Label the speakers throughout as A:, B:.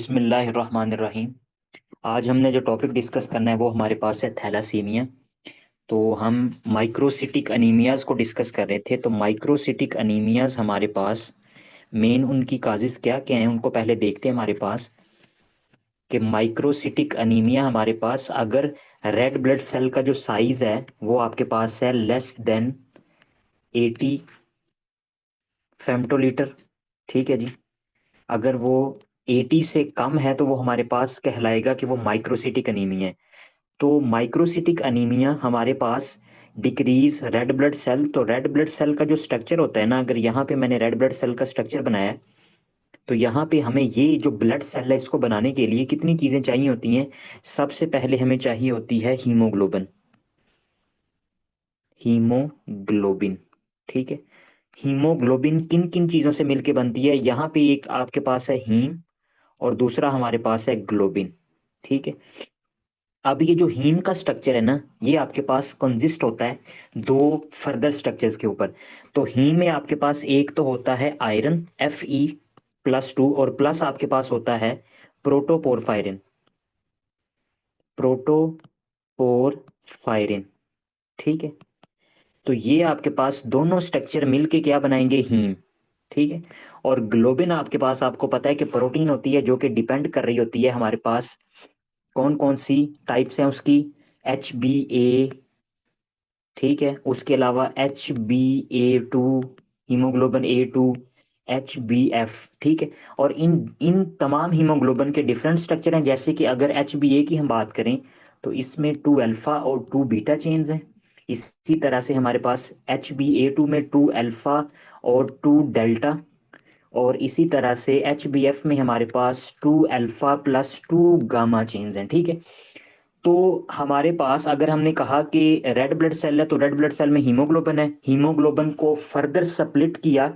A: बिस्मिल्लाहिर्रहमानिर्रहीम। आज हमने जो टॉपिक डिस्कस करना है वो हमारे पास है थैलासीमिया। तो हम माइक्रोसिटिक अनीमियाज़ को डिस्कस कर रहे थे। तो माइक्रोसिटिक अनीमियाज़ हमारे पास मेन उनकी काजिज़ क्या क्या हैं उनको पहले देखते हैं हमारे पास। कि माइक्रोसिटिक अनीमिया हमारे पास अगर रेड ब्लड सेल का जो साइज़ है वो आपके पास है लेस देन 80 फेम्टोलीटर। ठीक है जी। अगर वो 80 से कम है तो वो हमारे पास कहलाएगा कि वो माइक्रोसिटिक अनीमिया है। तो माइक्रोसिटिक अनीमिया हमारे पास डिक्रीज रेड ब्लड सेल। तो रेड ब्लड सेल का जो स्ट्रक्चर होता है ना, अगर यहाँ पे मैंने रेड ब्लड सेल का स्ट्रक्चर बनाया है तो यहाँ पे हमें ये जो ब्लड सेल है इसको बनाने के लिए कितनी चीज़ें चाहिए होती हैं। सबसे पहले हमें चाहिए होती है हीमोग्लोबिन। हीमोग्लोबिन। ठीक है। हीमोग्लोबिन किन किन चीज़ों से मिलके बनती है, यहाँ पे एक आपके पास है हीम और दूसरा हमारे पास है ग्लोबिन। ठीक है। अब ये जो हीम का स्ट्रक्चर है ना, ये आपके पास कंजिस्ट होता है दो फर्दर स्ट्रक्चर्स के ऊपर। तो हीम में आपके पास एक तो होता है आयरन Fe+2 और प्लस आपके पास होता है प्रोटोपोरफायरिन। प्रोटोपोरफायरिन। ठीक है। तो ये आपके पास दोनों स्ट्रक्चर मिलके क्या बनाएंगे, हीम। ठीक है। और ग्लोबिन आपके पास आपको पता है कि प्रोटीन होती है जो कि डिपेंड कर रही होती है हमारे पास कौन कौन सी टाइप्स हैं उसकी। HbA। ठीक है। उसके अलावा HbA2, हीमोग्लोबिन A2, HbF। ठीक है। और इन इन तमाम हीमोग्लोबिन के डिफरेंट स्ट्रक्चर हैं। जैसे कि अगर HbA की हम बात करें तो इसमें 2 अल्फा और 2 बीटा चेन्स हैं। इसी तरह से हमारे पास HbA2 में 2 अल्फा और 2 डेल्टा। और इसी तरह से HbF में हमारे पास 2 अल्फा प्लस 2 गामा चेन्स हैं। ठीक है। तो हमारे पास अगर हमने कहा कि रेड ब्लड सेल है तो रेड ब्लड सेल में हीमोग्लोबिन है, हीमोग्लोबिन को फर्दर स्प्लिट किया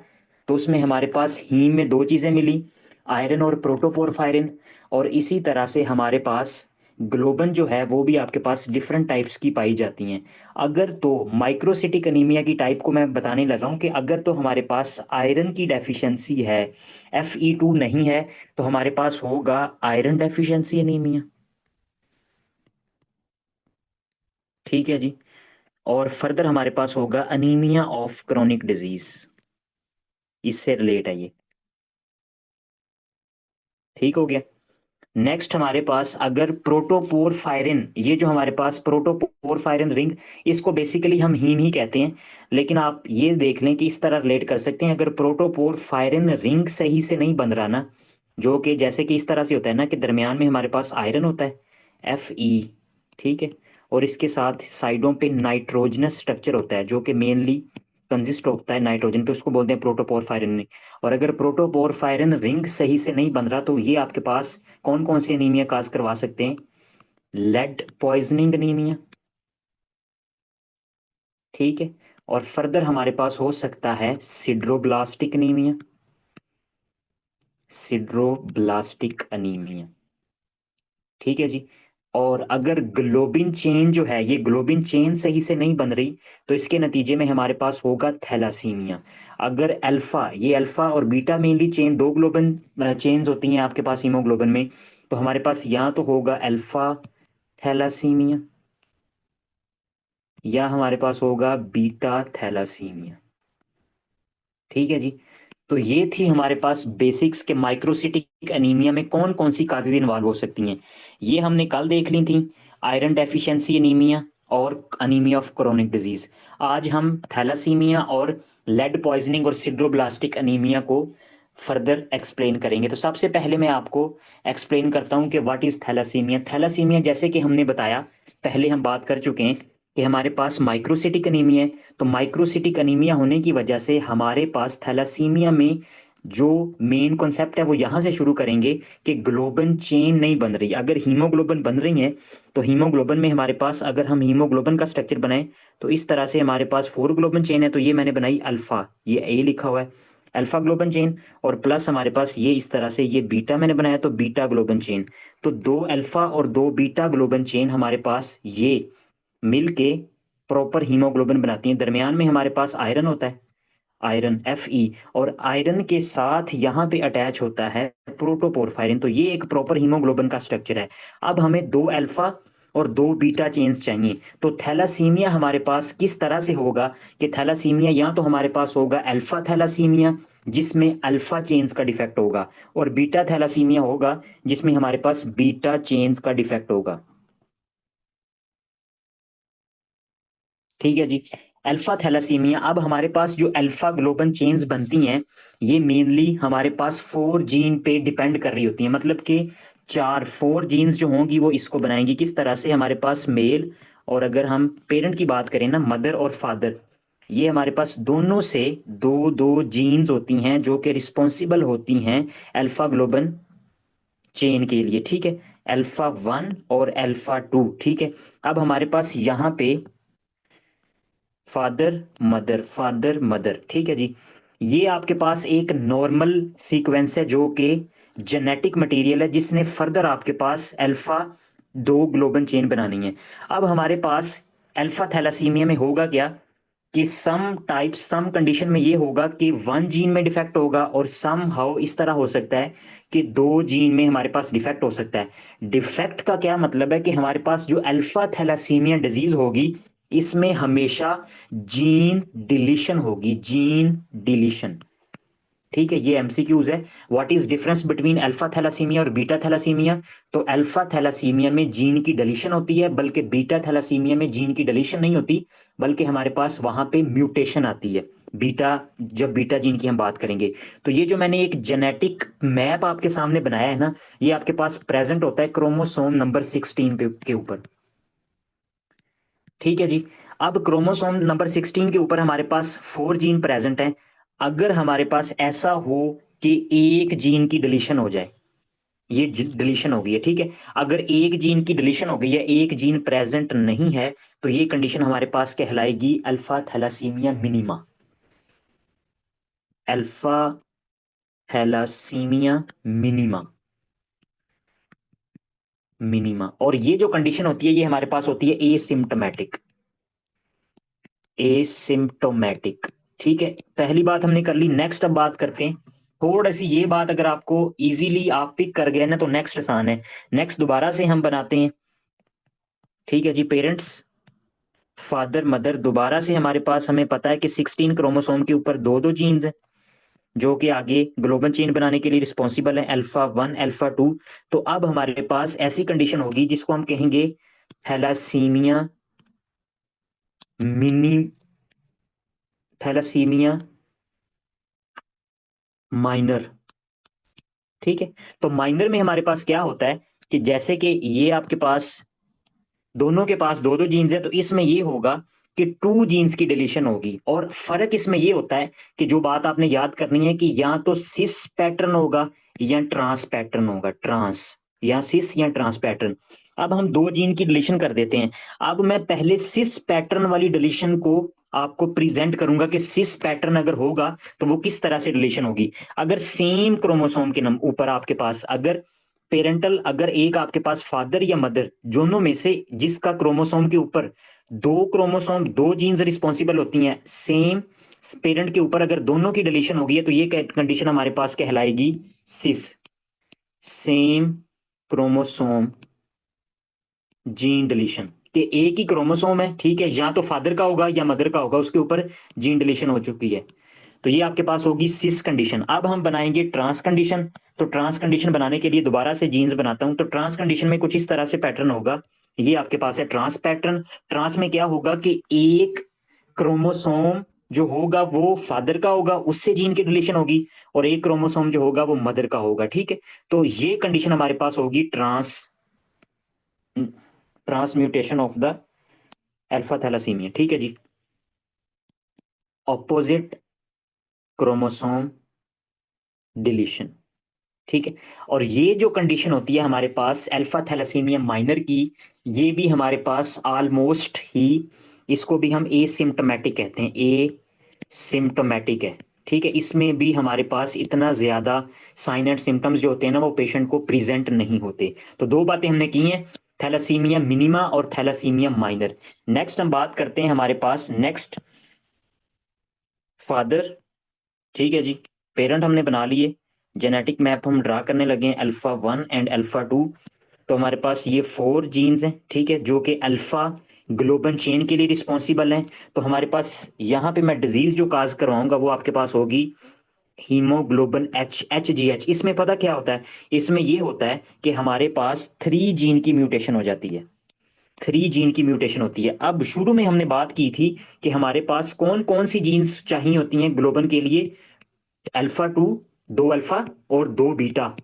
A: तो उसमें हमारे पास हीम में दो चीज़ें मिली, आयरन और प्रोटोपोरफायरिन। और इसी तरह से हमारे पास ग्लोबन जो है वो भी आपके पास डिफरेंट टाइप्स की पाई जाती हैं। अगर तो माइक्रोसिटिक अनीमिया की टाइप को मैं बताने लगा हूँ कि अगर तो हमारे पास आयरन की डेफिशिएंसी है, Fe2 नहीं है, तो हमारे पास होगा आयरन डेफिशिएंसी अनीमिया। ठीक है जी। और फर्दर हमारे पास होगा अनीमिया ऑफ क्रोनिक डिजीज। इससे रिलेट है ये। ठीक हो गया। नेक्स्ट हमारे पास अगर प्रोटोपोरफायरिन, ये जो हमारे पास प्रोटोपोरफायरिन रिंग, इसको बेसिकली हम हीम ही कहते हैं, लेकिन आप ये देख लें कि इस तरह रिलेट कर सकते हैं। अगर प्रोटोपोरफायरिन रिंग सही से नहीं बन रहा ना, जो कि जैसे कि इस तरह से होता है ना कि दरमियान में हमारे पास आयरन होता है Fe। ठीक है। और इसके साथ साइडों पे नाइट्रोजनस स्ट्रक्चर होता है जो कि मेनली कंजिस्ट होता है नाइट्रोजन पे, उसको बोलते हैं प्रोटोपोरफायरिन रिंग। और अगर प्रोटोपोरफायरिन रिंग सही से नहीं बन रहा तो ये आपके पास कौन कौन सी एनीमिया काज करवा सकते हैं, लेड पॉइजनिंग एनीमिया। ठीक है। और फर्दर हमारे पास हो सकता है सिड्रोब्लास्टिक एनीमिया। सिड्रोब्लास्टिक एनीमिया। ठीक है जी। और अगर ग्लोबिन चेन जो है, ये ग्लोबिन चेन सही से नहीं बन रही तो इसके नतीजे में हमारे पास होगा थैलासीमिया। अगर अल्फा, ये अल्फा और बीटा मेनली चेन, दो ग्लोबिन चेन्स होती हैं आपके पास हीमोग्लोबिन में, तो हमारे पास या तो होगा अल्फा थैलासीमिया या हमारे पास होगा बीटा थैलासीमिया। ठीक है जी। तो ये थी हमारे पास बेसिक्स के माइक्रोसिटिक एनीमिया में कौन कौन सी काजेज इन्वॉल्व हो सकती हैं। ये हमने कल देख ली थी, आयरन डेफिशिएंसी एनीमिया और अनीमिया ऑफ क्रोनिक डिजीज। आज हम थैलासीमिया और लेड पॉइजनिंग और सिड्रोब्लास्टिक अनीमिया को फर्दर एक्सप्लेन करेंगे। तो सबसे पहले मैं आपको एक्सप्लेन करता हूँ कि व्हाट इज थैलासीमिया। थैलासीमिया जैसे कि हमने बताया, पहले हम बात कर चुके हैं कि हमारे पास माइक्रोसिटिक अनीमिया है। तो माइक्रोसिटिक अनीमिया होने की वजह से हमारे पास थैलासीमिया में जो मेन कॉन्सेप्ट है वो यहाँ से शुरू करेंगे कि ग्लोबन चेन नहीं बन रही। अगर हीमोग्लोबिन बन रही है तो हीमोग्लोबिन में हमारे पास, अगर हम हीमोग्लोबिन का स्ट्रक्चर बनाएं तो इस तरह से हमारे पास 4 ग्लोबन चेन है। तो ये मैंने बनाई अल्फा, ये ए लिखा हुआ है अल्फा ग्लोबन चेन। और प्लस हमारे पास ये इस तरह से, ये बीटा मैंने बनाया तो बीटा ग्लोबन चेन। तो 2 अल्फा और 2 बीटा ग्लोबन चेन हमारे पास ये मिलके प्रॉपर हीमोग्लोबिन बनाती हैं। दरमियान में हमारे पास आयरन होता है। आयरन Fe, और आयरन के साथ यहाँ पे अटैच होता है प्रोटोपोरफायरिन। तो ये एक प्रॉपर हीमोग्लोबिन का स्ट्रक्चर है। अब हमें दो अल्फा और दो बीटा चेन्स चाहिए। तो थैलासीमिया हमारे पास किस तरह से होगा कि थैलासीमिया या तो हमारे पास होगा अल्फा थैलासीमिया जिसमें अल्फा चेन्स का डिफेक्ट होगा, और बीटा थैलासीमिया होगा जिसमें हमारे पास बीटा चेन्स का डिफेक्ट होगा। ठीक है जी। अल्फा थैलासीमिया, अब हमारे पास जो अल्फा ग्लोबन चेन्स बनती हैं ये मेनली हमारे पास 4 जीन पे डिपेंड कर रही होती हैं, मतलब कि 4 जीन्स जो होंगी वो इसको बनाएंगी। किस तरह से? हमारे पास मेल, और अगर हम पेरेंट की बात करें ना, मदर और फादर, ये हमारे पास दोनों से दो दो जीन्स होती हैं जो कि रिस्पॉन्सिबल होती हैं अल्फा ग्लोबन चेन के लिए। ठीक है, अल्फा 1 और अल्फा 2। ठीक है, अब हमारे पास यहाँ पे फादर मदर। ठीक है जी। ये आपके पास एक नॉर्मल सीक्वेंस है जो कि जेनेटिक मटेरियल है जिसने फर्दर आपके पास अल्फा दो ग्लोबन चेन बनानी है। अब हमारे पास अल्फा थैलासीमिया में होगा क्या कि सम कंडीशन में ये होगा कि 1 जीन में डिफेक्ट होगा, और सम हाउ इस तरह हो सकता है कि 2 जीन में हमारे पास डिफेक्ट हो सकता है। डिफेक्ट का क्या मतलब है कि हमारे पास जो अल्फा थैलासीमिया डिजीज होगी इसमें हमेशा जीन डिलीशन होगी, जीन डिलीशन। ठीक है, ये एमसीक्यूज है। What is difference between alpha thalassaemia और बीटा थैलासीमिया? तो अल्फा थैलासीमिया में जीन की डिलीशन होती है, बल्कि बीटा थैलासीमिया में जीन की डिलीशन नहीं होती, बल्कि हमारे पास वहां पे म्यूटेशन आती है। बीटा, जब बीटा जीन की हम बात करेंगे, तो ये जो मैंने एक जेनेटिक मैप आपके सामने बनाया है ना, ये आपके पास प्रेजेंट होता है क्रोमोसोम नंबर 16 पे के ऊपर। ठीक है जी। अब क्रोमोसोम नंबर 16 के ऊपर हमारे पास 4 जीन प्रेजेंट हैं। अगर हमारे पास ऐसा हो कि एक जीन की डिलीशन हो जाए, ये डिलीशन हो गई है, ठीक है, अगर एक जीन की डिलीशन हो गई है, एक जीन प्रेजेंट नहीं है, तो ये कंडीशन हमारे पास कहलाएगी alpha thalassemia minima. Alpha thalassemia minima, minima. और ये जो कंडीशन होती है ये हमारे पास होती है एसिम्टोमेटिक, एसिम्टोमेटिक। ठीक है, पहली बात हमने कर ली। नेक्स्ट अब बात करते हैं थोड़ी सी, ये बात अगर आपको इजीली आप पिक कर गए ना तो नेक्स्ट आसान है। नेक्स्ट दोबारा से हम बनाते हैं। ठीक है जी, पेरेंट्स फादर मदर, दोबारा से हमारे पास हमें पता है कि 16 क्रोमोसोम के ऊपर दो दो जीन्स हैं जो कि आगे ग्लोबल चेन बनाने के लिए रिस्पॉन्सिबल है, अल्फा 1 अल्फा 2। तो अब हमारे पास ऐसी कंडीशन होगी जिसको हम कहेंगे थैलासीमिया मिनी, थैलासीमिया माइनर। ठीक है, तो माइनर में हमारे पास क्या होता है कि जैसे कि ये आपके पास दोनों के पास दो दो जीन्स है, तो इसमें ये होगा कि 2 जीन्स की डिलीशन होगी। और फर्क इसमें ये होता है कि जो बात आपने याद करनी है कि या तो सिस पैटर्न होगा या ट्रांस पैटर्न होगा, ट्रांस या सिस या ट्रांस पैटर्न। अब हम 2 जीन की डिलीशन कर देते हैं। अब मैं पहले सिस पैटर्न वाली डिलीशन को आपको प्रेजेंट करूंगा कि सिस पैटर्न अगर होगा तो वो किस तरह से डिलीशन होगी। अगर सेम क्रोमोसोम के नंबर ऊपर आपके पास अगर पेरेंटल, अगर एक आपके पास फादर या मदर दोनों में से जिसका क्रोमोसोम के ऊपर दो क्रोमोसोम दो जीन्स रिस्पॉन्सिबल होती हैं, सेम पेरेंट के ऊपर अगर दोनों की डिलीशन होगी है तो ये कंडीशन हमारे पास कहलाएगी सिस, सेम क्रोमोसोम जीन डिलीशन। कि एक ही क्रोमोसोम है, ठीक है, या तो फादर का होगा या मदर का होगा, उसके ऊपर जीन डिलीशन हो चुकी है, तो ये आपके पास होगी सिस कंडीशन। अब हम बनाएंगे ट्रांस कंडीशन। तो ट्रांस कंडीशन बनाने के लिए दोबारा से जीन्स बनाता हूं। तो ट्रांस कंडीशन में कुछ इस तरह से पैटर्न होगा, ये आपके पास है ट्रांस पैटर्न। ट्रांस में क्या होगा कि एक क्रोमोसोम जो होगा वो फादर का होगा, उससे जीन की डिलीशन होगी, और एक क्रोमोसोम जो होगा वो मदर का होगा। ठीक है, तो ये कंडीशन हमारे पास होगी trans, transmutation of the alpha thalassemia. ठीक है जी, ऑपोजिट क्रोमोसोम डिलीशन। ठीक है, और ये जो कंडीशन होती है हमारे पास अल्फा थैलासीमिया माइनर की, ये भी हमारे पास ऑलमोस्ट ही, इसको भी हम ए सिम्टोमेटिक कहते हैं, ए सिम्टोमेटिक है। ठीक है, इसमें भी हमारे पास इतना ज्यादा साइन एंड सिम्टम्स जो होते हैं ना वो पेशेंट को प्रेजेंट नहीं होते। तो दो बातें हमने की हैं, थैलासीमिया मिनिमा और थैलासीमिया माइनर। नेक्स्ट हम बात करते हैं हमारे पास नेक्स्ट फादर ठीक है जी, पेरेंट हमने बना लिए, जेनेटिक मैप हम ड्रा करने लगे हैं अल्फा 1 एंड अल्फा 2। तो हमारे पास ये 4 जीन्स हैं, ठीक है, जो कि अल्फा ग्लोबन चेन के लिए रिस्पॉन्सिबल हैं। तो हमारे पास यहाँ पे मैं डिजीज जो काज करवाऊंगा वो आपके पास होगी हीमोग्लोबिन HGH। इसमें पता क्या होता है, इसमें ये होता है कि हमारे पास 3 जीन की म्यूटेशन हो जाती है, 3 जीन की म्यूटेशन होती है। अब शुरू में हमने बात की थी कि हमारे पास कौन कौन सी जीन्स चाहिए होती हैं ग्लोबन के लिए, अल्फा 2, 2 अल्फा और 2 बीटा,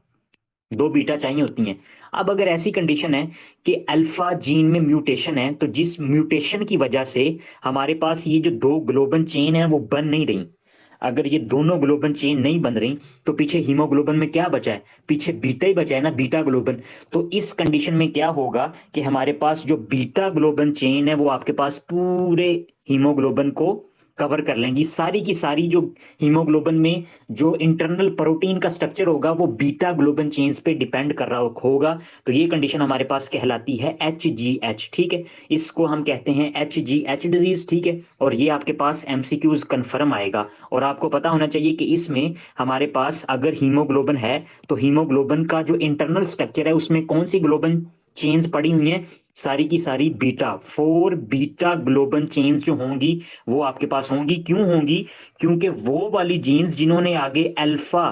A: 2 बीटा चाहिए होती हैं। अब अगर ऐसी कंडीशन है कि अल्फा जीन में म्यूटेशन है, तो जिस म्यूटेशन की वजह से हमारे पास ये जो 2 ग्लोबन चेन है वो बन नहीं रही, अगर ये दोनों ग्लोबन चेन नहीं बन रही तो पीछे हीमोग्लोबिन में क्या बचा है, पीछे बीटा ही बचा है ना, बीटा ग्लोबन। तो इस कंडीशन में क्या होगा कि हमारे पास जो बीटा ग्लोबन चेन है वो आपके पास पूरे हीमोग्लोबिन को कवर कर लेंगी, सारी की सारी जो हीमोग्लोबिन में जो इंटरनल प्रोटीन का स्ट्रक्चर होगा वो बीटा ग्लोबन चेन्स पे डिपेंड कर रहा होगा। तो ये कंडीशन हमारे पास कहलाती है HGH, ठीक है, इसको हम कहते हैं HGH डिजीज, ठीक है। और ये आपके पास MCQs कंफर्म आएगा, और आपको पता होना चाहिए कि इसमें हमारे पास अगर हीमोग्लोबिन है तो हीमोग्लोबिन का जो इंटरनल स्ट्रक्चर है उसमें कौन सी ग्लोबन चेन्स पड़ी हुई हैं, सारी की सारी बीटा, 4 बीटा ग्लोबन चेन्स जो होंगी वो आपके पास होंगी। क्यों होंगी, क्योंकि वो वाली जीन्स जिन्होंने आगे अल्फा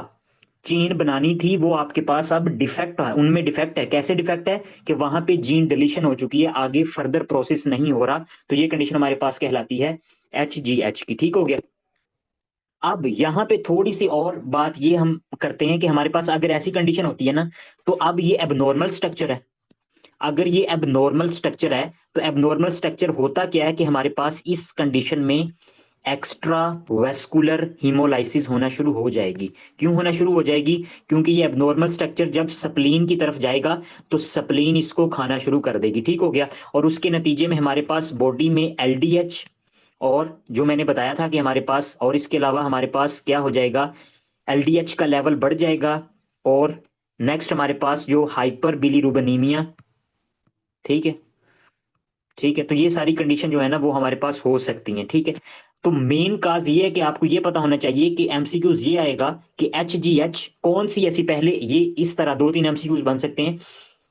A: चेन बनानी थी वो आपके पास अब डिफेक्ट है, उनमें डिफेक्ट है। कैसे डिफेक्ट है कि वहां पे जीन डिलीशन हो चुकी है, आगे फर्दर प्रोसेस नहीं हो रहा। तो ये कंडीशन हमारे पास कहलाती है HGH की, ठीक हो गया। अब यहाँ पे थोड़ी सी और बात ये हम करते हैं कि हमारे पास अगर ऐसी कंडीशन होती है ना, तो अब ये एबनॉर्मल स्ट्रक्चर है। अगर ये एबनॉर्मल स्ट्रक्चर है तो एबनॉर्मल स्ट्रक्चर होता क्या है कि हमारे पास इस कंडीशन में एक्स्ट्रा वेस्कुलर हीमोलाइसिस होना शुरू हो जाएगी। क्यों होना शुरू हो जाएगी, क्योंकि ये एबनॉर्मल स्ट्रक्चर जब स्प्लीन की तरफ जाएगा तो स्प्लीन इसको खाना शुरू कर देगी, ठीक हो गया। और उसके नतीजे में हमारे पास बॉडी में LDH, और जो मैंने बताया था कि हमारे पास, और इसके अलावा हमारे पास क्या हो जाएगा, LDH का लेवल बढ़ जाएगा। और नेक्स्ट हमारे पास जो हाइपर बिलीरुबिनीमिया, ठीक है, ठीक है। तो ये सारी कंडीशन जो है ना वो हमारे पास हो सकती हैं, ठीक है। तो मेन काज ये है कि आपको ये पता होना चाहिए कि MCQs ये आएगा कि HGH कौन सी ऐसी, पहले ये इस तरह 2-3 MCQs बन सकते हैं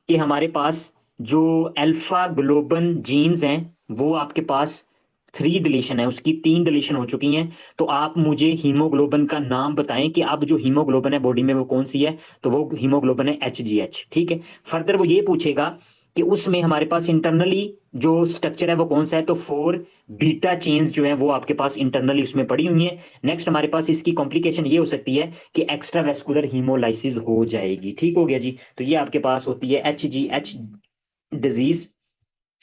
A: कि हमारे पास जो अल्फा ग्लोबन जीन्स हैं वो आपके पास 3 डिलीशन है, उसकी 3 डिलीशन हो चुकी हैं। तो आप मुझे हीमोग्लोबिन का नाम बताएं कि अब जो हीमोग्लोबिन है बॉडी में वो कौन सी है, तो वो हीमोग्लोबिन है HGH, ठीक है। फर्दर वो ये पूछेगा कि उसमें हमारे पास इंटरनली जो स्ट्रक्चर है वो कौन सा है, तो 4 बीटा चेन्स जो है वो आपके पास इंटरनली उसमें पड़ी हुई है। नेक्स्ट हमारे पास इसकी कॉम्प्लिकेशन ये हो सकती है कि एक्स्ट्रा वेस्कुलर हीमोलाइसिस हो जाएगी, ठीक हो गया जी। तो ये आपके पास होती है HGH डिजीज।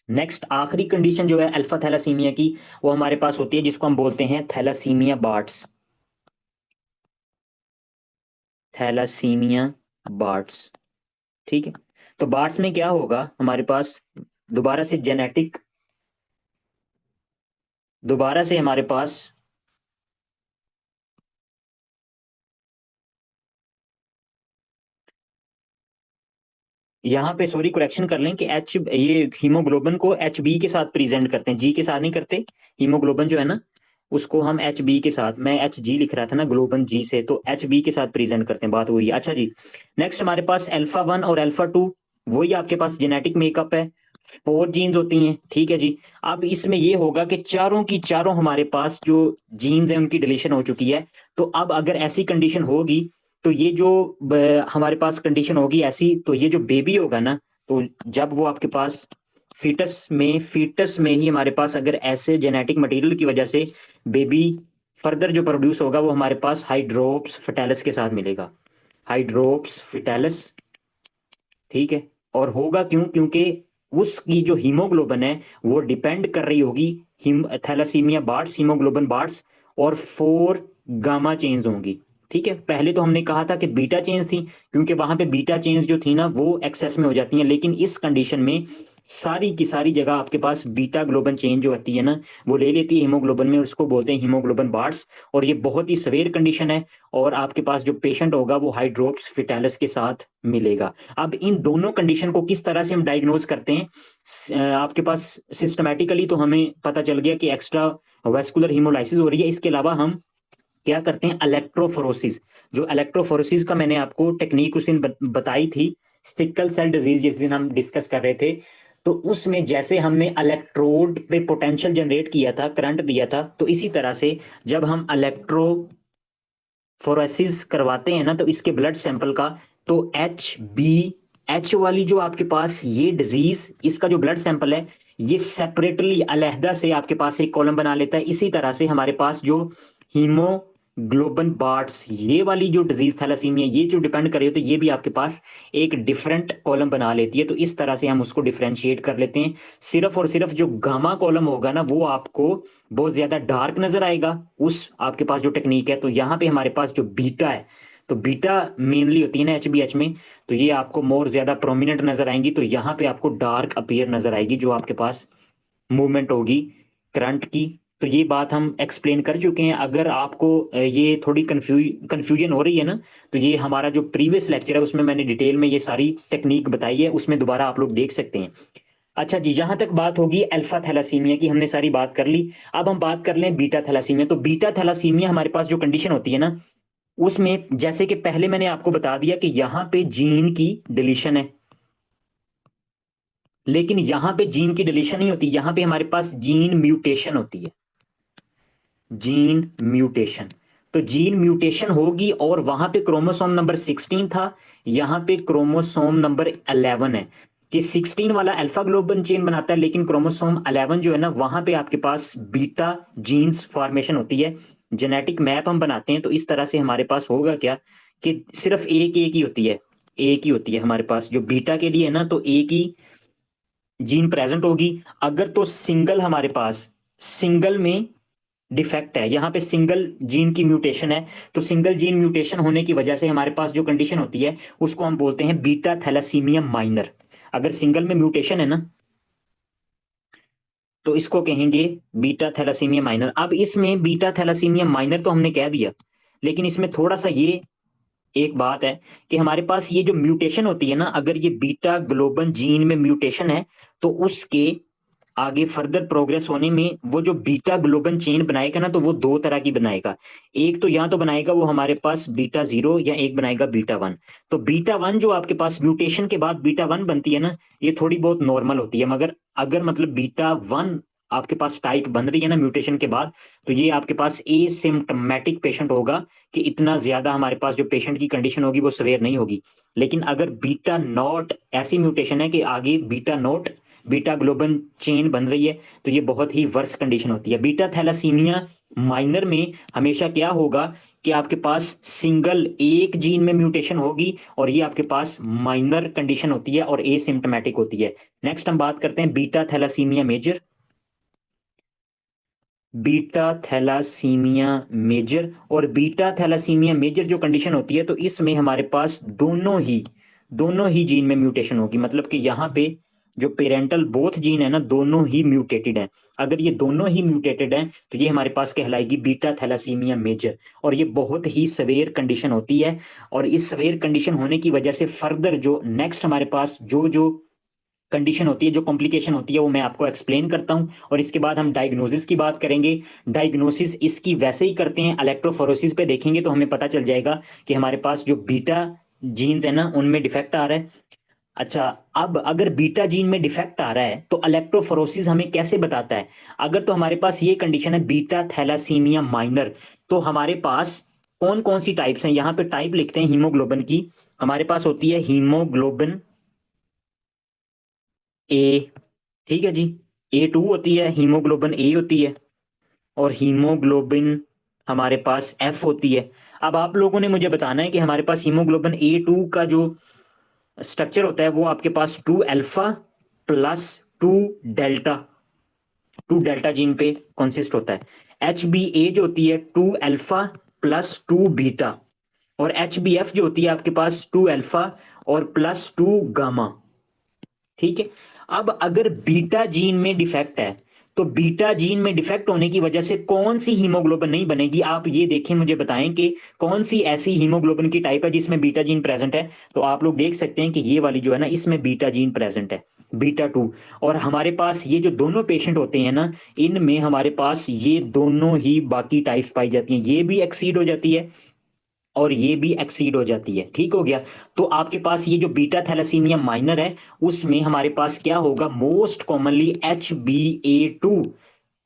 A: नेक्स्ट आखिरी कंडीशन जो है अल्फा थैलासीमिया की, वो हमारे पास होती है जिसको हम बोलते हैं थैलासीमिया बार्ट्स, थैलासीमिया बार्ट्स, ठीक है। तो बार्ट्स में क्या होगा हमारे पास, दोबारा से जेनेटिक, दोबारा से हमारे पास यहाँ पे सॉरी करेक्शन कर लें कि ये हीमोग्लोबिन को HB के साथ प्रेजेंट करते हैं, जी के साथ नहीं करते। हीमोग्लोबिन जो है ना उसको हम HB के साथ, मैं HG लिख रहा था ना ग्लोबन जी से, तो HB के साथ प्रेजेंट करते हैं, बात वही है। अच्छा जी, नेक्स्ट हमारे पास अल्फा 1 और अल्फा 2, वही आपके पास जेनेटिक मेकअप है, 4 जीन्स होती हैं, ठीक है जी। अब इसमें ये होगा कि चारों की चारों हमारे पास जो जीन्स हैं उनकी डिलीशन हो चुकी है। तो अब अगर ऐसी कंडीशन होगी तो ये जो हमारे पास कंडीशन होगी ऐसी, तो ये जो बेबी होगा ना, तो जब वो आपके पास फीटस में ही हमारे पास अगर ऐसे जेनेटिक मटेरियल की वजह से बेबी फर्दर जो प्रोड्यूस होगा वो हमारे पास हाइड्रोप्स फिटालिस के साथ मिलेगा, हाइड्रोप्स फिटालिस, ठीक है। और होगा क्यों, क्योंकि उसकी जो हीमोग्लोबिन है वो डिपेंड कर रही होगी him thalassaemia bards, haemoglobin bards, और 4 गामा चेन्स होंगी, ठीक है। पहले तो हमने कहा था कि बीटा चेन्स थी, क्योंकि वहां पे बीटा चेन्स जो थी ना वो एक्सेस में हो जाती हैं, लेकिन इस कंडीशन में सारी की सारी जगह आपके पास बीटा ग्लोबन चेन जो होती है ना वो ले लेती है हीमोग्लोबिन में, उसको बोलते हैं हीमोग्लोबिन बार्ट्स। और ये बहुत ही सवेयर कंडीशन है, और आपके पास जो पेशेंट होगा वो हाइड्रोप्स फिटालिस के साथ मिलेगा। अब इन दोनों कंडीशन को किस तरह से हम डायग्नोज करते हैं, आपके पास सिस्टमैटिकली तो हमें पता चल गया कि एक्स्ट्रा वेस्कुलर हीमोलाइसिस हो रही है, इसके अलावा हम क्या करते हैं, इलेक्ट्रोफोरोसिस। जो इलेक्ट्रोफोरोसिस का मैंने आपको टेक्निक उस दिन बताई थी, सिकल सेल डिजीज जिस दिन हम डिस्कस कर रहे थे, तो उसमें जैसे हमने इलेक्ट्रोड पे पोटेंशियल जनरेट किया था, करंट दिया था, तो इसी तरह से जब हम इलेक्ट्रोफोरेसिस करवाते हैं ना, तो इसके ब्लड सैंपल का, तो एच वाली जो आपके पास ये डिजीज, इसका जो ब्लड सैंपल है, ये सेपरेटली अलहदा से आपके पास एक कॉलम बना लेता है। इसी तरह से हमारे पास जो हीमोग्लोबिन बार्ट्स, ये वाली जो डिजीज थैलासीमिया, ये जो डिपेंड कर रही है, तो ये भी आपके पास एक डिफरेंट कॉलम बना लेती है। तो इस तरह से हम उसको डिफरेंशिएट कर लेते हैं। सिर्फ और सिर्फ जो गामा कॉलम होगा ना, वो आपको बहुत ज्यादा डार्क नजर आएगा उस आपके पास जो टेक्निक है। तो यहाँ पे हमारे पास जो बीटा है, तो बीटा मेनली होती है ना एचबीएच में, तो ये आपको मोर ज्यादा प्रोमिनेंट नजर आएंगी। तो यहाँ पे आपको डार्क अपीयर नजर आएगी जो आपके पास मूवमेंट होगी करंट की। तो ये बात हम एक्सप्लेन कर चुके हैं। अगर आपको ये थोड़ी कंफ्यूजन हो रही है ना, तो ये हमारा जो प्रीवियस लेक्चर है उसमें मैंने डिटेल में ये सारी टेक्निक बताई है, उसमें दोबारा आप लोग देख सकते हैं। अच्छा जी, जहां तक बात होगी अल्फा थैलासीमिया की, हमने सारी बात कर ली। अब हम बात कर लें बीटा थैलासीमिया। तो बीटा थैलासीमिया हमारे पास जो कंडीशन होती है ना, उसमें जैसे कि पहले मैंने आपको बता दिया कि यहां पे जीन की डिलीशन है, लेकिन यहां पे जीन की डिलीशन नहीं होती, यहां पे हमारे पास जीन म्यूटेशन होती है। जीन म्यूटेशन, तो जीन म्यूटेशन होगी और वहां पे क्रोमोसोम नंबर 16 था, यहां पे क्रोमोसोम नंबर 11 है। कि 16 वाला अल्फा ग्लोबन चेन बनाता है, लेकिन क्रोमोसोम 11 जो है ना, वहां पे आपके पास बीटा जीन्स फॉर्मेशन होती है। जेनेटिक मैप हम बनाते हैं, तो इस तरह से हमारे पास होगा क्या, कि सिर्फ एक ही होती है, एक ही होती है हमारे पास जो बीटा के लिए है ना, तो एक ही जीन प्रेजेंट होगी। अगर तो सिंगल हमारे पास, सिंगल में डिफेक्ट है, यहां पे सिंगल जीन की म्यूटेशन है, तो सिंगल जीन म्यूटेशन होने की वजह से हमारे पास जो कंडीशन होती है, उसको हम बोलते हैं बीटा थैलासीमिया माइनर। अगर सिंगल में म्यूटेशन है ना, तो इसको कहेंगे बीटा थैलासीमिया माइनर। अब इसमें बीटा थैलासीमिया माइनर तो हमने कह दिया, लेकिन इसमें थोड़ा सा ये एक बात है कि हमारे पास ये जो म्यूटेशन होती है ना, अगर ये बीटा ग्लोबन जीन में म्यूटेशन है, तो उसके आगे फर्दर प्रोग्रेस होने में वो जो बीटा ग्लोबन चेन बनाएगा ना, तो वो दो तरह की बनाएगा। एक तो या तो बनाएगा वो हमारे पास बीटा जीरो, या एक बनाएगा बीटा वन। तो बीटा वन जो आपके पास म्यूटेशन के बाद बीटा वन बनती है ना, ये थोड़ी बहुत नॉर्मल होती है। मगर अगर मतलब बीटा वन आपके पास टाइप बन रही है ना म्यूटेशन के बाद, तो ये आपके पास एसिम्प्टोमेटिक पेशेंट होगा, कि इतना ज्यादा हमारे पास जो पेशेंट की कंडीशन होगी वो सवेयर नहीं होगी। लेकिन अगर बीटा नॉट ऐसी म्यूटेशन है कि आगे बीटा नॉट बीटा ग्लोबन चेन बन रही है, तो ये बहुत ही वर्स कंडीशन होती है। बीटा थैलासीमिया माइनर में हमेशा क्या होगा, कि आपके पास सिंगल एक जीन में म्यूटेशन होगी, और ये आपके पास माइनर कंडीशन होती है और एसिम्प्टोमेटिक होती है। नेक्स्ट हम बात करते हैं beta thalassemia major. Beta thalassemia major और बीटा थैलासीमिया मेजर जो कंडीशन होती है, तो इसमें हमारे पास दोनों ही जीन में म्यूटेशन होगी। मतलब कि यहाँ पे जो पेरेंटल बोथ जीन है ना, दोनों ही म्यूटेटेड हैं। अगर ये दोनों ही म्यूटेटेड हैं, तो ये हमारे पास कहलाएगी बीटा थैलासीमिया मेजर, और ये बहुत ही सवेयर कंडीशन होती है। और इस सवेयर कंडीशन होने की वजह से फर्दर जो नेक्स्ट हमारे पास जो जो कंडीशन होती है, जो कॉम्प्लिकेशन होती है, वो मैं आपको एक्सप्लेन करता हूं, और इसके बाद हम डायग्नोसिस की बात करेंगे। डायग्नोसिस इसकी वैसे ही करते हैं, इलेक्ट्रोफोरेसिस पे देखेंगे तो हमें पता चल जाएगा कि हमारे पास जो बीटा जीन्स है ना, उनमें डिफेक्ट आ रहा है। अच्छा, अब अगर बीटा जीन में डिफेक्ट आ रहा है, तो इलेक्ट्रोफोरोसिस हमें कैसे बताता है। अगर तो हमारे पास ये कंडीशन है बीटा थैलासीमिया माइनर, तो हमारे पास कौन कौन सी टाइप्स हैं, यहां पे टाइप लिखते हैं हीमोग्लोबिन की। हमारे पास होती है हीमोग्लोबिन ए, ठीक है जी, A2 होती है, हीमोग्लोबिन ए होती है, और हीमोग्लोबिन हमारे पास एफ होती है। अब आप लोगों ने मुझे बताना है कि हमारे पास हीमोग्लोबिन A2 का जो स्ट्रक्चर होता है, वो आपके पास 2 alpha plus 2 delta, 2 delta gene पे कॉन्सिस्ट होता है। HbA जो होती है 2 अल्फा प्लस 2 बीटा, और HbF जो होती है आपके पास 2 अल्फा और प्लस 2 गामा, ठीक है। अब अगर बीटा जीन में डिफेक्ट है, तो बीटा जीन में डिफेक्ट होने की वजह से कौन सी हीमोग्लोबिन नहीं बनेगी, आप ये देखें, मुझे बताएं कि कौन सी ऐसी हीमोग्लोबिन की टाइप है जिसमें बीटा जीन प्रेजेंट है। तो आप लोग देख सकते हैं कि ये वाली जो है ना, इसमें बीटा जीन प्रेजेंट है। बीटा 2। और हमारे पास ये जो दोनों पेशेंट होते हैं ना, इनमें हमारे पास ये दोनों ही बाकी टाइप्स पाई जाती हैं, ये भी एक्सीड हो जाती है और ये भी एक्सीड हो जाती है। ठीक हो गया। तो आपके पास ये जो बीटा थैलेसीमिया माइनर है, उसमें हमारे पास क्या होगा, मोस्ट कॉमनली HbA2,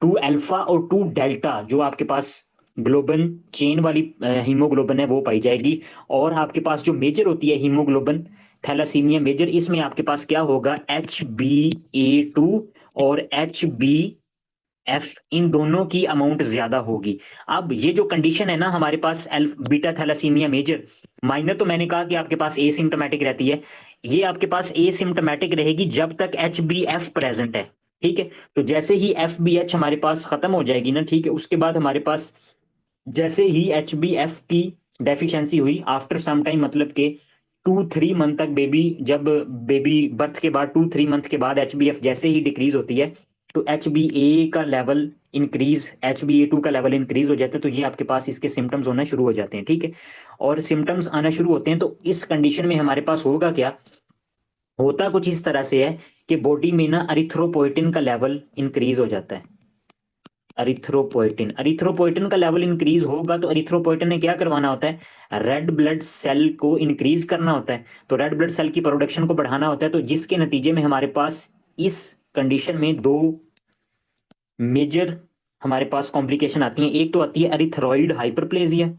A: 2 अल्फा और 2 डेल्टा, जो आपके पास ग्लोबन चेन वाली हीमोग्लोबिन है वो पाई जाएगी। और आपके पास जो मेजर होती है हीमोग्लोबिन थैलासीमिया मेजर, इसमें आपके पास क्या होगा, HbA2 और HbF, इन दोनों की अमाउंट ज्यादा होगी। अब ये जो कंडीशन है ना हमारे पास alpha beta thalassemia major, minor तो मैंने कहा कि आपके पास एसिम्टोमेटिक रहती है, ये आपके पास एसिम्टोमेटिक रहेगी जब तक HbF प्रेजेंट है। ठीक है। तो जैसे ही FbH हमारे पास खत्म हो जाएगी ना, ठीक है, उसके बाद हमारे पास जैसे ही HbF की डेफिशिएंसी हुई आफ्टर सम टाइम, मतलब के 2-3 मंथ तक, बेबी जब बेबी बर्थ के बाद 2-3 मंथ के बाद HbF जैसे ही डिक्रीज होती है, तो HbA का लेवल इंक्रीज, HbA2 का लेवल इंक्रीज हो जाता है, तो ये आपके पास इसके सिम्टम्स होना शुरू हो जाते हैं। ठीक है। और सिम्टम्स आना शुरू होते हैं, तो इस कंडीशन में हमारे पास होगा क्या, होता कुछ इस तरह से है कि बॉडी में ना अरिथ्रोपोइटिन का लेवल इंक्रीज हो जाता है। अरिथ्रोपोइटिन, अरिथ्रोपोइटिन का लेवल इंक्रीज होगा, तो अरिथ्रोपोइटिन ने क्या करवाना होता है, रेड ब्लड सेल को इंक्रीज करना होता है, तो रेड ब्लड सेल की प्रोडक्शन को बढ़ाना होता है, तो जिसके नतीजे में हमारे पास इस कंडीशन में दो मेजर हमारे पास कॉम्प्लिकेशन आती हैं। एक तो आती है अरिथ्रॉइड हाइपरप्लेजिया,